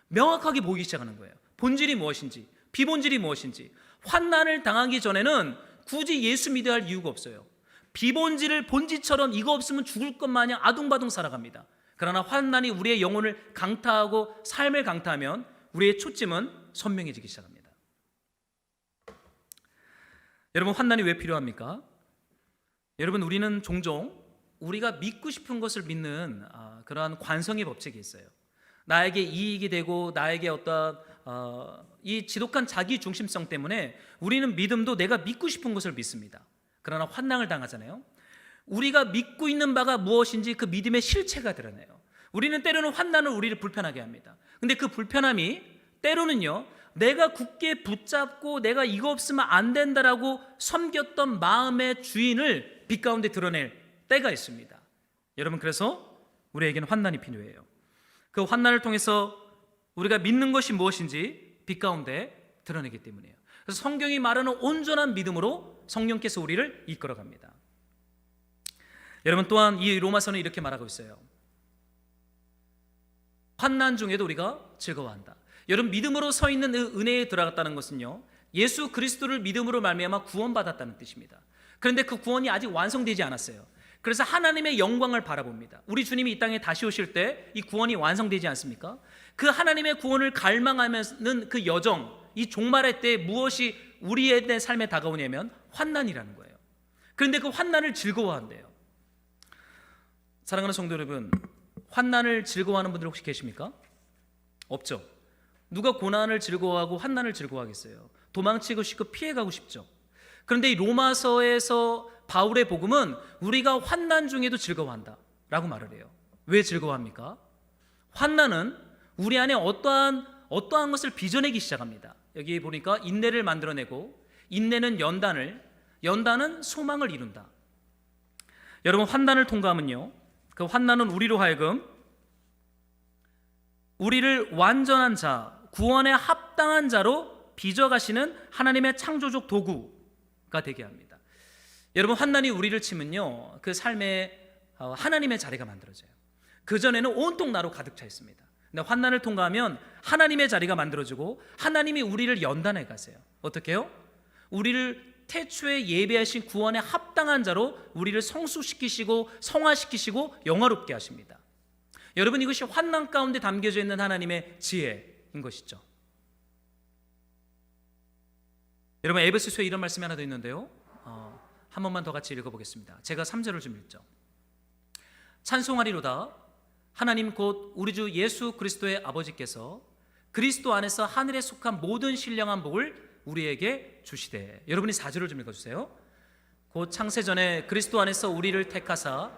명확하게 보이기 시작하는 거예요. 본질이 무엇인지, 비본질이 무엇인지. 환난을 당하기 전에는 굳이 예수 믿어야 할 이유가 없어요. 비본질을 본질처럼 이거 없으면 죽을 것 마냥 아둥바둥 살아갑니다. 그러나 환난이 우리의 영혼을 강타하고 삶을 강타하면 우리의 초점은 선명해지기 시작합니다. 여러분 환난이 왜 필요합니까? 여러분 우리는 종종 우리가 믿고 싶은 것을 믿는 그러한 관성의 법칙이 있어요. 나에게 이익이 되고 나에게 어떤 이 지독한 자기 중심성 때문에 우리는 믿음도 내가 믿고 싶은 것을 믿습니다. 그러나 환난을 당하잖아요. 우리가 믿고 있는 바가 무엇인지 그 믿음의 실체가 드러나요. 우리는 때로는 환난을 우리를 불편하게 합니다. 근데 그 불편함이 때로는요, 내가 굳게 붙잡고 내가 이거 없으면 안 된다라고 섬겼던 마음의 주인을 빛 가운데 드러낼 때가 있습니다. 여러분 그래서 우리에게는 환난이 필요해요. 그 환난을 통해서 우리가 믿는 것이 무엇인지 빛 가운데 드러내기 때문이에요. 그래서 성경이 말하는 온전한 믿음으로 성령께서 우리를 이끌어갑니다. 여러분 또한 이 로마서는 이렇게 말하고 있어요. 환난 중에도 우리가 즐거워한다. 여러분 믿음으로 서 있는 은혜에 들어갔다는 것은요, 예수 그리스도를 믿음으로 말미암아 구원받았다는 뜻입니다. 그런데 그 구원이 아직 완성되지 않았어요. 그래서 하나님의 영광을 바라봅니다. 우리 주님이 이 땅에 다시 오실 때 이 구원이 완성되지 않습니까? 그 하나님의 구원을 갈망하는 그 여정, 이 종말의 때 무엇이 우리의 삶에 다가오냐면 환난이라는 거예요. 그런데 그 환난을 즐거워한대요. 사랑하는 성도 여러분, 환난을 즐거워하는 분들 혹시 계십니까? 없죠. 누가 고난을 즐거워하고 환난을 즐거워하겠어요? 도망치고 싶고 피해가고 싶죠. 그런데 이 로마서에서 바울의 복음은 우리가 환난 중에도 즐거워한다 라고 말을 해요. 왜 즐거워합니까? 환난은 우리 안에 어떠한 것을 빚어내기 시작합니다. 여기 보니까 인내를 만들어내고, 인내는 연단은 소망을 이룬다. 여러분, 환난을 통과하면요, 그 환난은 우리로 하여금 우리를 완전한 자, 구원에 합당한 자로 빚어가시는 하나님의 창조적 도구가 되게 합니다. 여러분, 환난이 우리를 치면요, 그 삶에 하나님의 자리가 만들어져요. 그전에는 온통 나로 가득 차 있습니다. 근데 환난을 통과하면 하나님의 자리가 만들어지고 하나님이 우리를 연단해 가세요. 어떻게 해요? 우리를 태초에 예배하신 구원에 합당한 자로 우리를 성숙시키시고 성화시키시고 영화롭게 하십니다. 여러분, 이것이 환난 가운데 담겨져 있는 하나님의 지혜인 것이죠. 여러분, 에베소서에 이런 말씀이 하나 더 있는데요, 한 번만 더 같이 읽어보겠습니다. 제가 3절을 좀 읽죠. 찬송하리로다 하나님 곧 우리 주 예수 그리스도의 아버지께서 그리스도 안에서 하늘에 속한 모든 신령한 복을 우리에게 주시되. 여러분이 4절을 좀 읽어주세요. 곧 창세전에 그리스도 안에서 우리를 택하사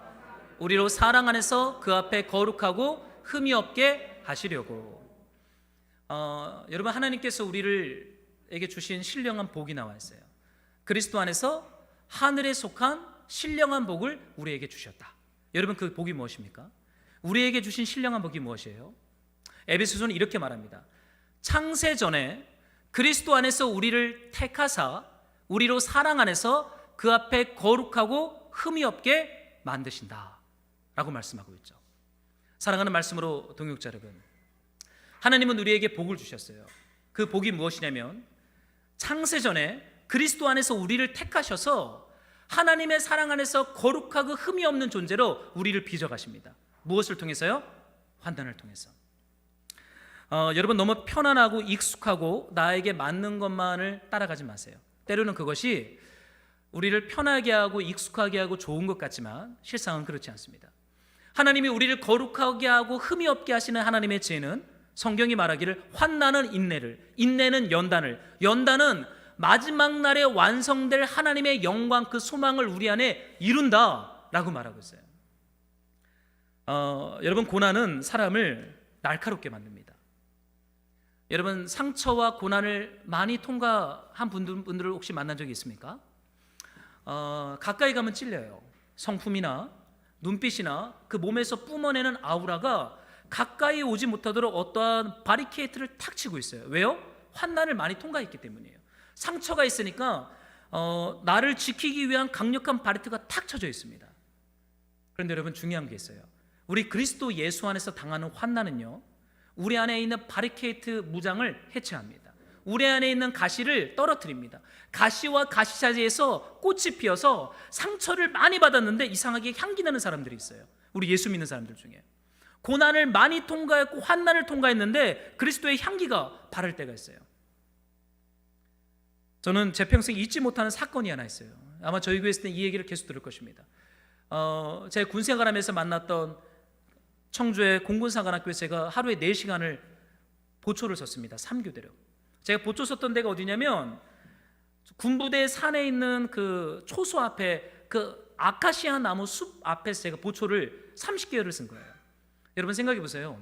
우리로 사랑 안에서 그 앞에 거룩하고 흠이 없게 하시려고. 여러분, 하나님께서 우리에게 주신 신령한 복이 나와 있어요. 그리스도 안에서 하늘에 속한 신령한 복을 우리에게 주셨다. 여러분, 그 복이 무엇입니까? 우리에게 주신 신령한 복이 무엇이에요? 에베소서는 이렇게 말합니다. 창세전에 그리스도 안에서 우리를 택하사 우리로 사랑 안에서 그 앞에 거룩하고 흠이 없게 만드신다 라고 말씀하고 있죠. 사랑하는 말씀으로 동역자 여러분, 하나님은 우리에게 복을 주셨어요. 그 복이 무엇이냐면 창세전에 그리스도 안에서 우리를 택하셔서 하나님의 사랑 안에서 거룩하고 흠이 없는 존재로 우리를 빚어가십니다. 무엇을 통해서요? 환난을 통해서. 여러분, 너무 편안하고 익숙하고 나에게 맞는 것만을 따라가지 마세요. 때로는 그것이 우리를 편하게 하고 익숙하게 하고 좋은 것 같지만 실상은 그렇지 않습니다. 하나님이 우리를 거룩하게 하고 흠이 없게 하시는 하나님의 지혜는 성경이 말하기를 환난은 인내를, 인내는 연단은 마지막 날에 완성될 하나님의 영광, 그 소망을 우리 안에 이룬다라고 말하고 있어요. 여러분, 고난은 사람을 날카롭게 만듭니다. 여러분, 상처와 고난을 많이 통과한 분들을 혹시 만난 적이 있습니까? 가까이 가면 찔려요. 성품이나 눈빛이나 그 몸에서 뿜어내는 아우라가 가까이 오지 못하도록 어떠한 바리케이트를 탁 치고 있어요. 왜요? 환난을 많이 통과했기 때문이에요. 상처가 있으니까 나를 지키기 위한 강력한 바리케이트가 탁 쳐져 있습니다. 그런데 여러분, 중요한 게 있어요. 우리 그리스도 예수 안에서 당하는 환난은요, 우리 안에 있는 바리케이트 무장을 해체합니다. 우리 안에 있는 가시를 떨어뜨립니다. 가시와 가시자지에서 꽃이 피어서 상처를 많이 받았는데 이상하게 향기 나는 사람들이 있어요. 우리 예수 믿는 사람들 중에 고난을 많이 통과했고 환난을 통과했는데 그리스도의 향기가 바를 때가 있어요. 저는 제 평생 잊지 못하는 사건이 하나 있어요. 아마 저희 교회 있을 때 이 얘기를 계속 들을 것입니다. 제가 군생활하면서 만났던 청주의 공군사관학교에서 제가 하루에 4시간을 보초를 섰습니다. 3교대로. 제가 보초 섰던 데가 어디냐면 군부대 산에 있는 그 초소 앞에 그 아카시아 나무 숲 앞에서 제가 보초를 30개월을 쓴 거예요. 여러분 생각해 보세요.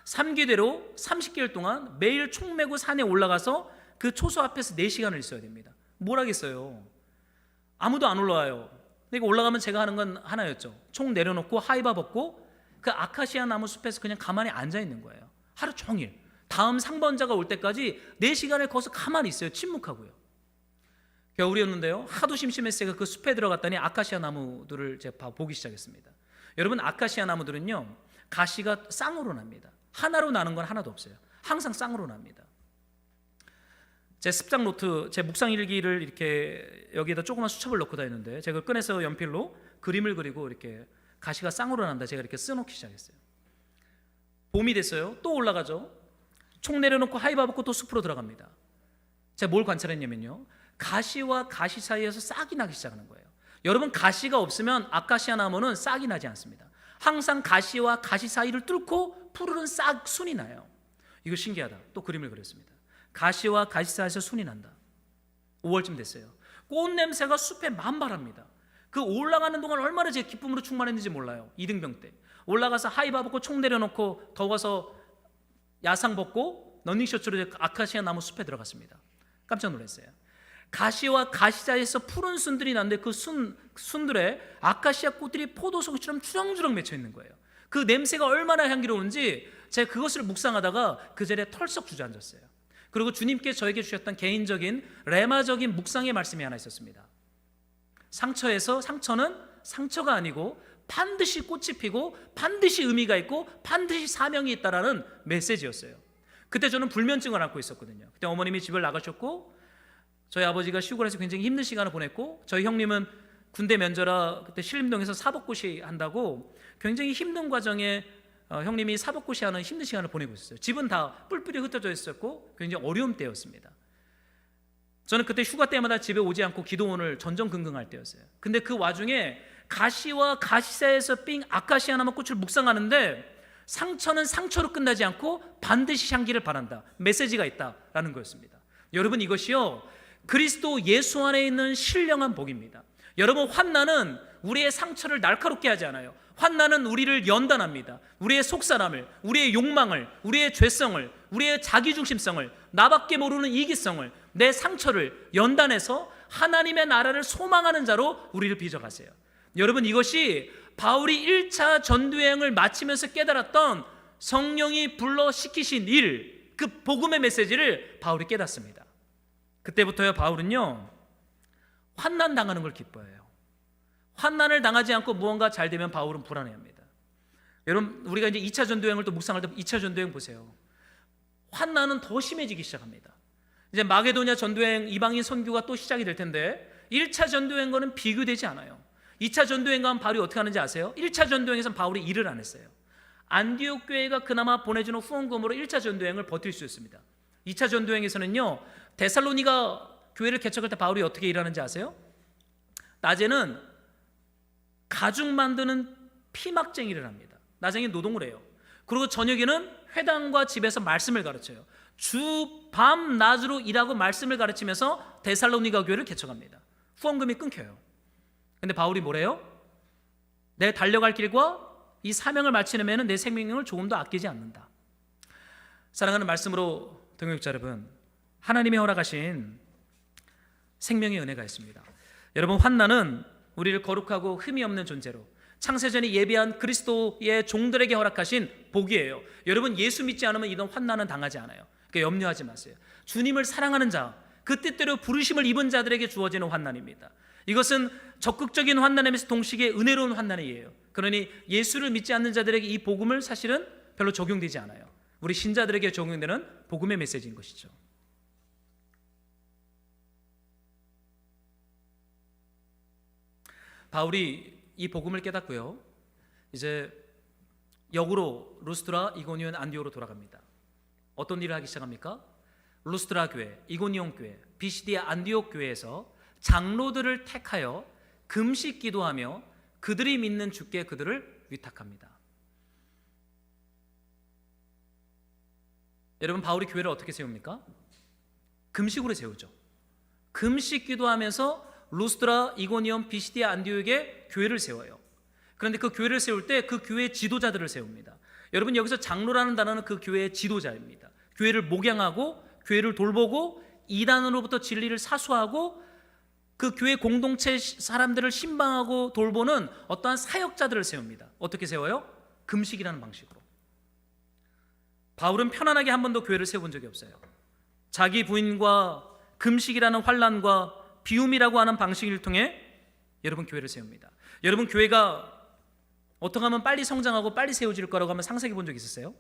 3교대로 30개월 동안 매일 총 메고 산에 올라가서 그 초소 앞에서 4시간을 있어야 됩니다. 뭘 하겠어요? 아무도 안 올라와요. 그러니까 올라가면 제가 하는 건 하나였죠. 총 내려놓고 하이바 벗고 그 아카시아 나무 숲에서 그냥 가만히 앉아 있는 거예요. 하루 종일. 다음 상번자가 올 때까지 4시간을 거기서 가만히 있어요. 침묵하고요. 겨울이었는데요, 하도 심심해서 제가 그 숲에 들어갔더니 아카시아 나무들을 제가 보기 시작했습니다. 여러분, 아카시아 나무들은요 가시가 쌍으로 납니다. 하나로 나는 건 하나도 없어요. 항상 쌍으로 납니다. 제 습작 노트, 제 묵상 일기를 이렇게 여기에다 조그만 수첩을 넣고 다니는데 제가 꺼내서 연필로 그림을 그리고 이렇게 가시가 쌍으로 난다 제가 이렇게 써놓기 시작했어요. 봄이 됐어요. 또 올라가죠. 총 내려놓고 하이바 벗고 또 숲으로 들어갑니다. 제가 뭘 관찰했냐면요, 가시와 가시 사이에서 싹이 나기 시작하는 거예요. 여러분, 가시가 없으면 아카시아 나무는 싹이 나지 않습니다. 항상 가시와 가시 사이를 뚫고 푸르른 싹 순이 나요. 이거 신기하다. 또 그림을 그렸습니다. 가시와 가시 사이에서 순이 난다. 5월쯤 됐어요. 꽃 냄새가 숲에 만발합니다. 그 올라가는 동안 얼마나 제 기쁨으로 충만했는지 몰라요. 이등병 때 올라가서 하이바 벗고 총 내려놓고 더워서 야상 벗고 러닝셔츠로 아카시아 나무 숲에 들어갔습니다. 깜짝 놀랐어요. 가시와 가시 사이에서 푸른 순들이 났는데 그 순들에 아카시아 꽃들이 포도송이처럼 주렁주렁 맺혀 있는 거예요. 그 냄새가 얼마나 향기로운지 제가 그것을 묵상하다가 그 자리에 털썩 주저앉았어요. 그리고 주님께 저에게 주셨던 개인적인 레마적인 묵상의 말씀이 하나 있었습니다. 상처는 상처가 아니고 반드시 꽃이 피고 반드시 의미가 있고 반드시 사명이 있다라는 메시지였어요. 그때 저는 불면증을 앓고 있었거든요. 그때 어머님이 집을 나가셨고 저희 아버지가 시골에서 굉장히 힘든 시간을 보냈고 저희 형님은 군대 면제라 그때 신림동에서 사법고시 한다고 굉장히 힘든 과정에 형님이 사법고시 하는 힘든 시간을 보내고 있었어요. 집은 다 뿔뿔이 흩어져 있었고 굉장히 어려운 때였습니다. 저는 그때 휴가 때마다 집에 오지 않고 기도원을 전전긍긍할 때였어요. 근데 그 와중에 가시와 가시사에서 삥 아카시아 나무 꽃을 묵상하는데 상처는 상처로 끝나지 않고 반드시 향기를 바란다. 메시지가 있다라는 거였습니다. 여러분, 이것이요 그리스도 예수 안에 있는 신령한 복입니다. 여러분, 환난은 우리의 상처를 날카롭게 하지 않아요. 환난은 우리를 연단합니다. 우리의 속사람을, 우리의 욕망을, 우리의 죄성을, 우리의 자기중심성을, 나밖에 모르는 이기성을, 내 상처를 연단해서 하나님의 나라를 소망하는 자로 우리를 빚어가세요. 여러분, 이것이 바울이 1차 전도여행을 마치면서 깨달았던 성령이 불러 시키신 일, 그 복음의 메시지를 바울이 깨닫습니다. 그때부터요 바울은요 환난 당하는 걸 기뻐해요. 환난을 당하지 않고 무언가 잘 되면 바울은 불안해합니다. 여러분, 우리가 이제 2차 전도여행을 또 묵상할 때 2차 전도여행 보세요. 환난은 더 심해지기 시작합니다. 이제 마게도냐 전도여행 이방인 선교가 또 시작이 될 텐데 1차 전도여행과는 비교되지 않아요. 2차 전도여행 가면 바울이 어떻게 하는지 아세요? 1차 전도여행에서는 바울이 일을 안 했어요. 안디옥 교회가 그나마 보내주는 후원금으로 1차 전도여행을 버틸 수 있습니다. 2차 전도여행에서는요 데살로니가 교회를 개척할 때 바울이 어떻게 일하는지 아세요? 낮에는 가죽 만드는 피막쟁이를 합니다. 낮에는 노동을 해요. 그리고 저녁에는 회당과 집에서 말씀을 가르쳐요. 주 밤 낮으로 일하고 말씀을 가르치면서 데살로니가 교회를 개척합니다. 후원금이 끊겨요. 근데 바울이 뭐래요? 내 달려갈 길과 이 사명을 마치려면 내 생명을 조금 더 아끼지 않는다. 사랑하는 말씀으로 동역자 여러분, 하나님이 허락하신 생명의 은혜가 있습니다. 여러분, 환난은 우리를 거룩하고 흠이 없는 존재로 창세전에 예비한 그리스도의 종들에게 허락하신 복이에요. 여러분, 예수 믿지 않으면 이런 환난은 당하지 않아요. 그러니까 염려하지 마세요. 주님을 사랑하는 자, 그 뜻대로 부르심을 입은 자들에게 주어지는 환난입니다. 이것은 적극적인 환난이면서 동시에 은혜로운 환난이에요. 그러니 예수를 믿지 않는 자들에게 이 복음을 사실은 별로 적용되지 않아요. 우리 신자들에게 적용되는 복음의 메시지인 것이죠. 바울이 이 복음을 깨닫고요 이제 역으로 루스트라, 이고니온, 안디오로 돌아갑니다. 어떤 일을 하기 시작합니까? 루스트라 교회, 이고니온 교회, 비시디아 안디옥 교회에서 장로들을 택하여 금식 기도하며 그들이 믿는 주께 그들을 위탁합니다. 여러분, 바울이 교회를 어떻게 세웁니까? 금식으로 세우죠. 금식 기도하면서 루스트라, 이고니온, 비시디아 안디옥에 교회를 세워요. 그런데 그 교회를 세울 때 그 교회의 지도자들을 세웁니다. 여러분, 여기서 장로라는 단어는 그 교회의 지도자입니다. 교회를 목양하고 교회를 돌보고 이단으로부터 진리를 사수하고 그 교회 공동체 사람들을 신방하고 돌보는 어떠한 사역자들을 세웁니다. 어떻게 세워요? 금식이라는 방식으로. 바울은 편안하게 한 번도 교회를 세운 적이 없어요. 자기 부인과 금식이라는 환난과 비움이라고 하는 방식을 통해 여러분 교회를 세웁니다. 여러분, 교회가 어떻게 하면 빨리 성장하고 빨리 세워질 거라고 하면 상상해 본 적 있으세요?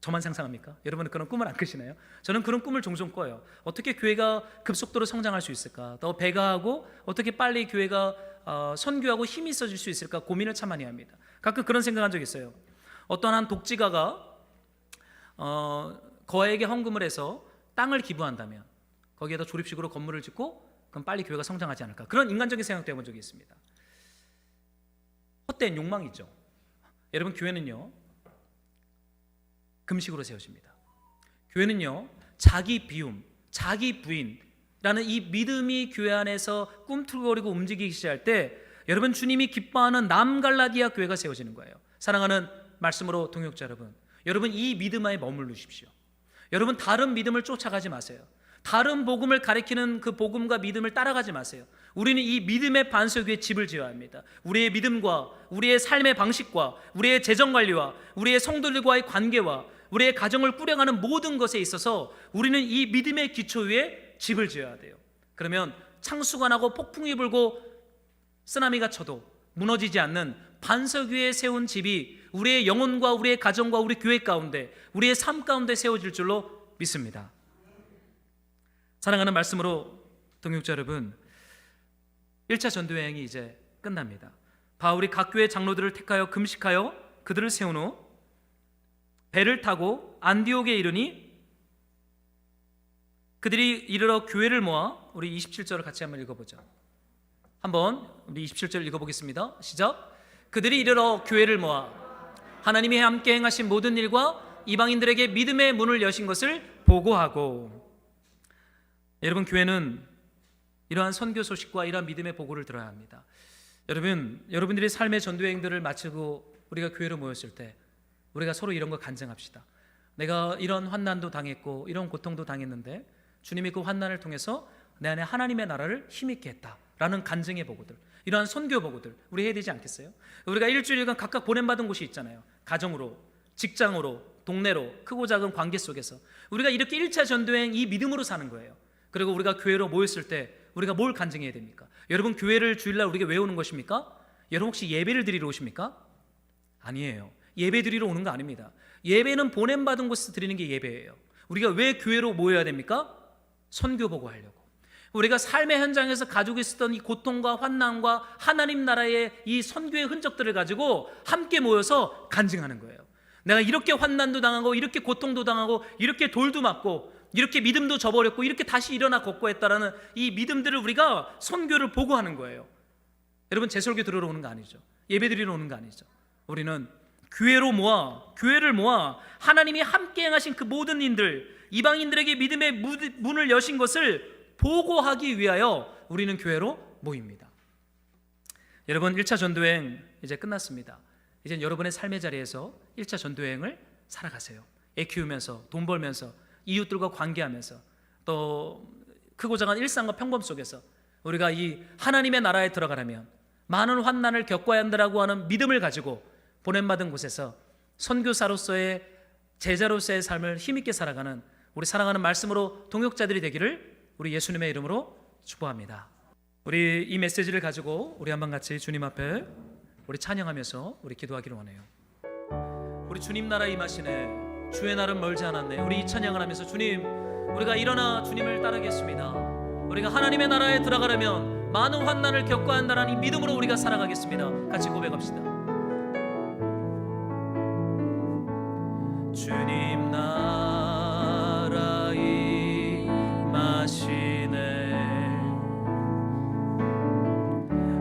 저만 상상합니까? 여러분은 그런 꿈을 안 꾸시나요? 저는 그런 꿈을 종종 꿔요. 어떻게 교회가 급속도로 성장할 수 있을까? 더 배가하고 어떻게 빨리 교회가 선교하고 힘이 있어질 수 있을까 고민을 참 많이 합니다. 가끔 그런 생각한 적 있어요. 어떤 한 독지가가 거액의 헌금을 해서 땅을 기부한다면 거기에다 조립식으로 건물을 짓고 그럼 빨리 교회가 성장하지 않을까, 그런 인간적인 생각도 해본 적이 있습니다. 헛된 욕망이죠. 여러분, 교회는요 금식으로 세워집니다. 교회는요 자기 비움, 자기 부인라는 이 믿음이 교회 안에서 꿈틀거리고 움직이기 시작할 때 여러분, 주님이 기뻐하는 남갈라디아 교회가 세워지는 거예요. 사랑하는 말씀으로 동역자 여러분, 여러분 이 믿음 안에 머무르십시오. 여러분, 다른 믿음을 쫓아가지 마세요. 다른 복음을 가리키는 그 복음과 믿음을 따라가지 마세요. 우리는 이 믿음의 반석 위에 집을 지어야 합니다. 우리의 믿음과 우리의 삶의 방식과 우리의 재정관리와 우리의 성도들과의 관계와 우리의 가정을 꾸려가는 모든 것에 있어서 우리는 이 믿음의 기초 위에 집을 지어야 돼요. 그러면 창수가 나고 폭풍이 불고 쓰나미가 쳐도 무너지지 않는 반석 위에 세운 집이 우리의 영혼과 우리의 가정과 우리 교회 가운데, 우리의 삶 가운데 세워질 줄로 믿습니다. 사랑하는 말씀으로 동역자 여러분, 1차 전도여행이 이제 끝납니다. 바울이 각 교회 장로들을 택하여 금식하여 그들을 세운 후 배를 타고 안디옥에 이르니 그들이 이르러 교회를 모아, 우리 27절을 같이 한번 읽어보죠. 한번 우리 27절 읽어보겠습니다. 시작. 그들이 이르러 교회를 모아 하나님이 함께 행하신 모든 일과 이방인들에게 믿음의 문을 여신 것을 보고하고. 여러분, 교회는 이러한 선교 소식과 이러한 믿음의 보고를 들어야 합니다. 여러분들이 삶의 전도여행들을 마치고 우리가 교회로 모였을 때 우리가 서로 이런 거 간증합시다. 내가 이런 환난도 당했고 이런 고통도 당했는데 주님이 그 환난을 통해서 내 안에 하나님의 나라를 힘있게 했다라는 간증의 보고들, 이러한 선교 보고들 우리 해야 되지 않겠어요? 우리가 일주일간 각각 보냄받은 곳이 있잖아요. 가정으로, 직장으로, 동네로, 크고 작은 관계 속에서 우리가 이렇게 1차 전도여행 이 믿음으로 사는 거예요. 그리고 우리가 교회로 모였을 때 우리가 뭘 간증해야 됩니까? 여러분, 교회를 주일날 우리가 왜 오는 것입니까? 여러분, 혹시 예배를 드리러 오십니까? 아니에요. 예배 드리러 오는 거 아닙니다. 예배는 보냄받은 곳에서 드리는 게 예배예요. 우리가 왜 교회로 모여야 됩니까? 선교 보고하려고. 우리가 삶의 현장에서 가지고 있었던 이 고통과 환난과 하나님 나라의 이 선교의 흔적들을 가지고 함께 모여서 간증하는 거예요. 내가 이렇게 환난도 당하고 이렇게 고통도 당하고 이렇게 돌도 맞고 이렇게 믿음도 저버렸고 이렇게 다시 일어나 걷고 했다라는 이 믿음들을 우리가 선교를 보고하는 거예요. 여러분, 제설교 들으러 오는 거 아니죠. 예배 드리러 오는 거 아니죠. 우리는 교회를 모아 하나님이 함께 행하신 그 모든 일들, 이방인들에게 믿음의 문을 여신 것을 보고하기 위하여 우리는 교회로 모입니다. 여러분, 1차 전도여행 이제 끝났습니다. 이제 여러분의 삶의 자리에서 1차 전도여행을 살아가세요. 애 키우면서, 돈 벌면서, 이웃들과 관계하면서, 또 크고 작은 일상과 평범 속에서 우리가 이 하나님의 나라에 들어가려면 많은 환난을 겪어야 한다라고 하는 믿음을 가지고 보냄받은 곳에서 선교사로서의, 제자로서의 삶을 힘있게 살아가는 우리 사랑하는 말씀으로 동역자들이 되기를 우리 예수님의 이름으로 축복합니다. 우리 이 메시지를 가지고 우리 한번 같이 주님 앞에 우리 찬양하면서 우리 기도하기를 원해요. 우리 주님 나라 임하시네, 주의 날은 멀지 않았네. 우리 이 찬양을 하면서 주님, 우리가 일어나 주님을 따르겠습니다. 우리가 하나님의 나라에 들어가려면 많은 환난을 겪어야 한다는 이 믿음으로 우리가 살아가겠습니다. 같이 고백합시다. 주님 나라 임하시네,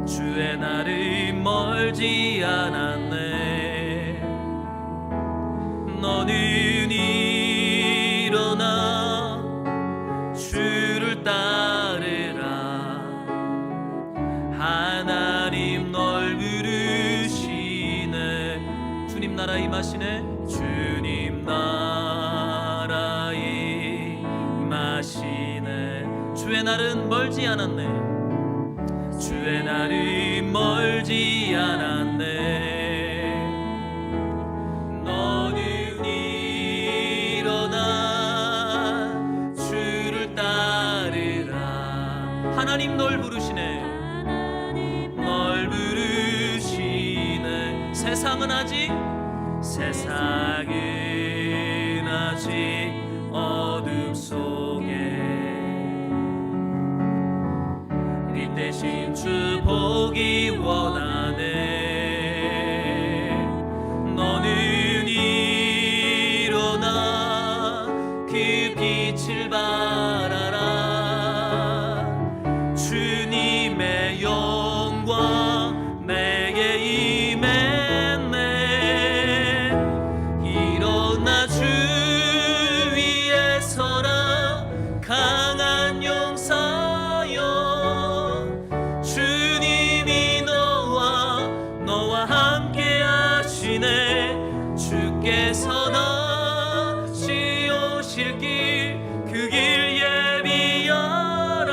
주의 날이 멀지 않았네. 너는 일어나 주를 따르라. 하나님 널 부르시네. 주님 나라 임하시네, 주님 나라 임하시네. 주의 날은 멀지 않았네, 주의 날은 멀지 않았네. 너는 일어나 주를 따르라. 하나님 널 부르시네, 널 부르시네. 세상은 낮이 어둠 속에 빛 대신 주 보기 원하네. 너는 일어나 그 빛을 발하라. 주님의 영광 내게 임했네. 일어나 주 위에 서라. 강한 용사여, 주님이 너와 함께 하시네. 주께서 다시 오실 길, 그 길 예비하라.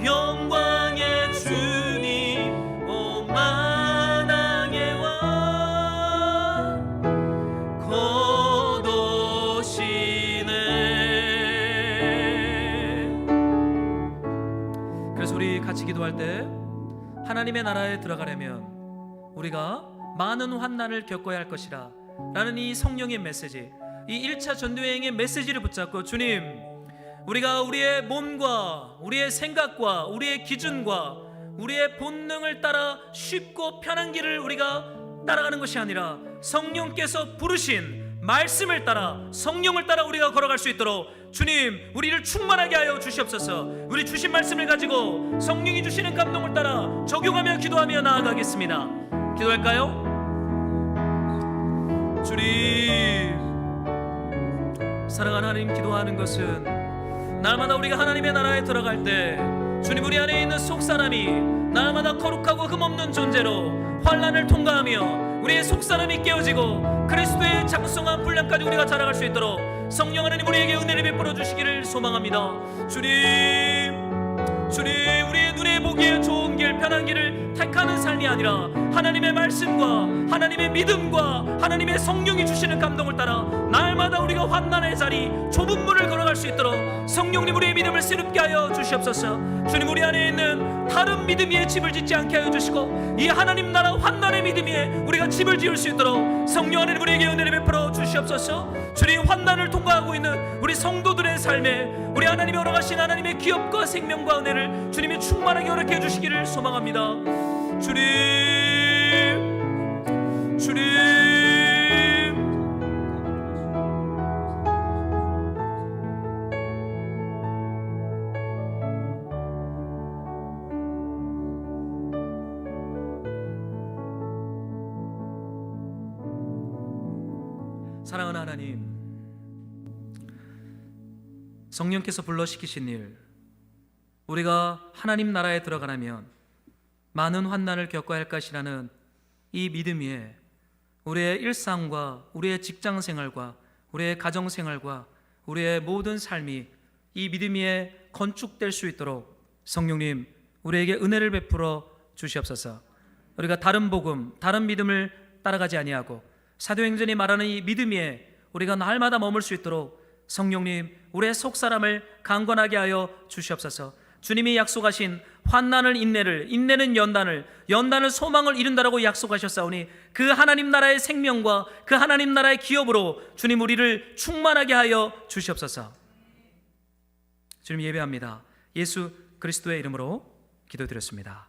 영광의 주님 오만하게 와 곧 오시네. 그래서 우리 같이 기도할 때 하나님의 나라에 들어가려면 우리가 많은 환난을 겪어야 할 것이라 라는 이 성령의 메시지, 이 1차 전도여행의 메시지를 붙잡고, 주님, 우리가 우리의 몸과 우리의 생각과 우리의 기준과 우리의 본능을 따라 쉽고 편한 길을 우리가 따라가는 것이 아니라 성령께서 부르신 말씀을 따라, 성령을 따라 우리가 걸어갈 수 있도록 주님, 우리를 충만하게 하여 주시옵소서. 우리 주신 말씀을 가지고 성령이 주시는 감동을 따라 적용하며 기도하며 나아가겠습니다. 기도할까요? 주님, 사랑하는 하나님, 기도하는 것은 날마다 우리가 하나님의 나라에 들어갈 때 주님, 우리 안에 있는 속사람이 날마다 거룩하고 흠없는 존재로 환난을 통과하며 우리의 속사람이 깨어지고 그리스도의 장성한 분량까지 우리가 자라갈 수 있도록 성령 하나님 우리에게 은혜를 베풀어 주시기를 소망합니다. 주님, 우리의 눈에 보기에 좋은 길, 편한 길을 택하는 삶이 아니라 하나님의 말씀과 하나님의 믿음과 하나님의 성령이 주시는 감동을 따라 날마다 우리가 환난의 자리, 좁은 문을 걸어갈 수 있도록 성령님 우리의 믿음을 새롭게 하여 주시옵소서. 주님, 우리 안에 있는 다른 믿음 위에 집을 짓지 않게 하여 주시고 이 하나님 나라 환난의 믿음 위에 우리가 집을 지을 수 있도록 성령 하나님 우리에게 은혜를 베풀어 주시옵소서. 주님, 환난을 통과하고 있는 우리 성도들의 삶에 우리 하나님이 허락하신 하나님의 기업과 생명과 은혜를 주님이 충만하게 허락해 주시기를 소망합니다. 주님, 사랑하는 하나님, 성령께서 불러시키신 일, 우리가 하나님 나라에 들어가려면 많은 환난을 겪어야 할 것이라는 이 믿음 위에 우리의 일상과 우리의 직장생활과 우리의 가정생활과 우리의 모든 삶이 이 믿음 위에 건축될 수 있도록 성령님 우리에게 은혜를 베풀어 주시옵소서. 우리가 다른 복음, 다른 믿음을 따라가지 아니하고 사도행전이 말하는 이 믿음 위에 우리가 날마다 머물 수 있도록 성령님 우리의 속사람을 강건하게 하여 주시옵소서. 주님이 약속하신 환난을 인내를, 인내는 연단을, 연단을 소망을 이룬다라고 약속하셨사오니 그 하나님 나라의 생명과 그 하나님 나라의 기업으로 주님 우리를 충만하게 하여 주시옵소서. 주님, 예배합니다. 예수 그리스도의 이름으로 기도드렸습니다.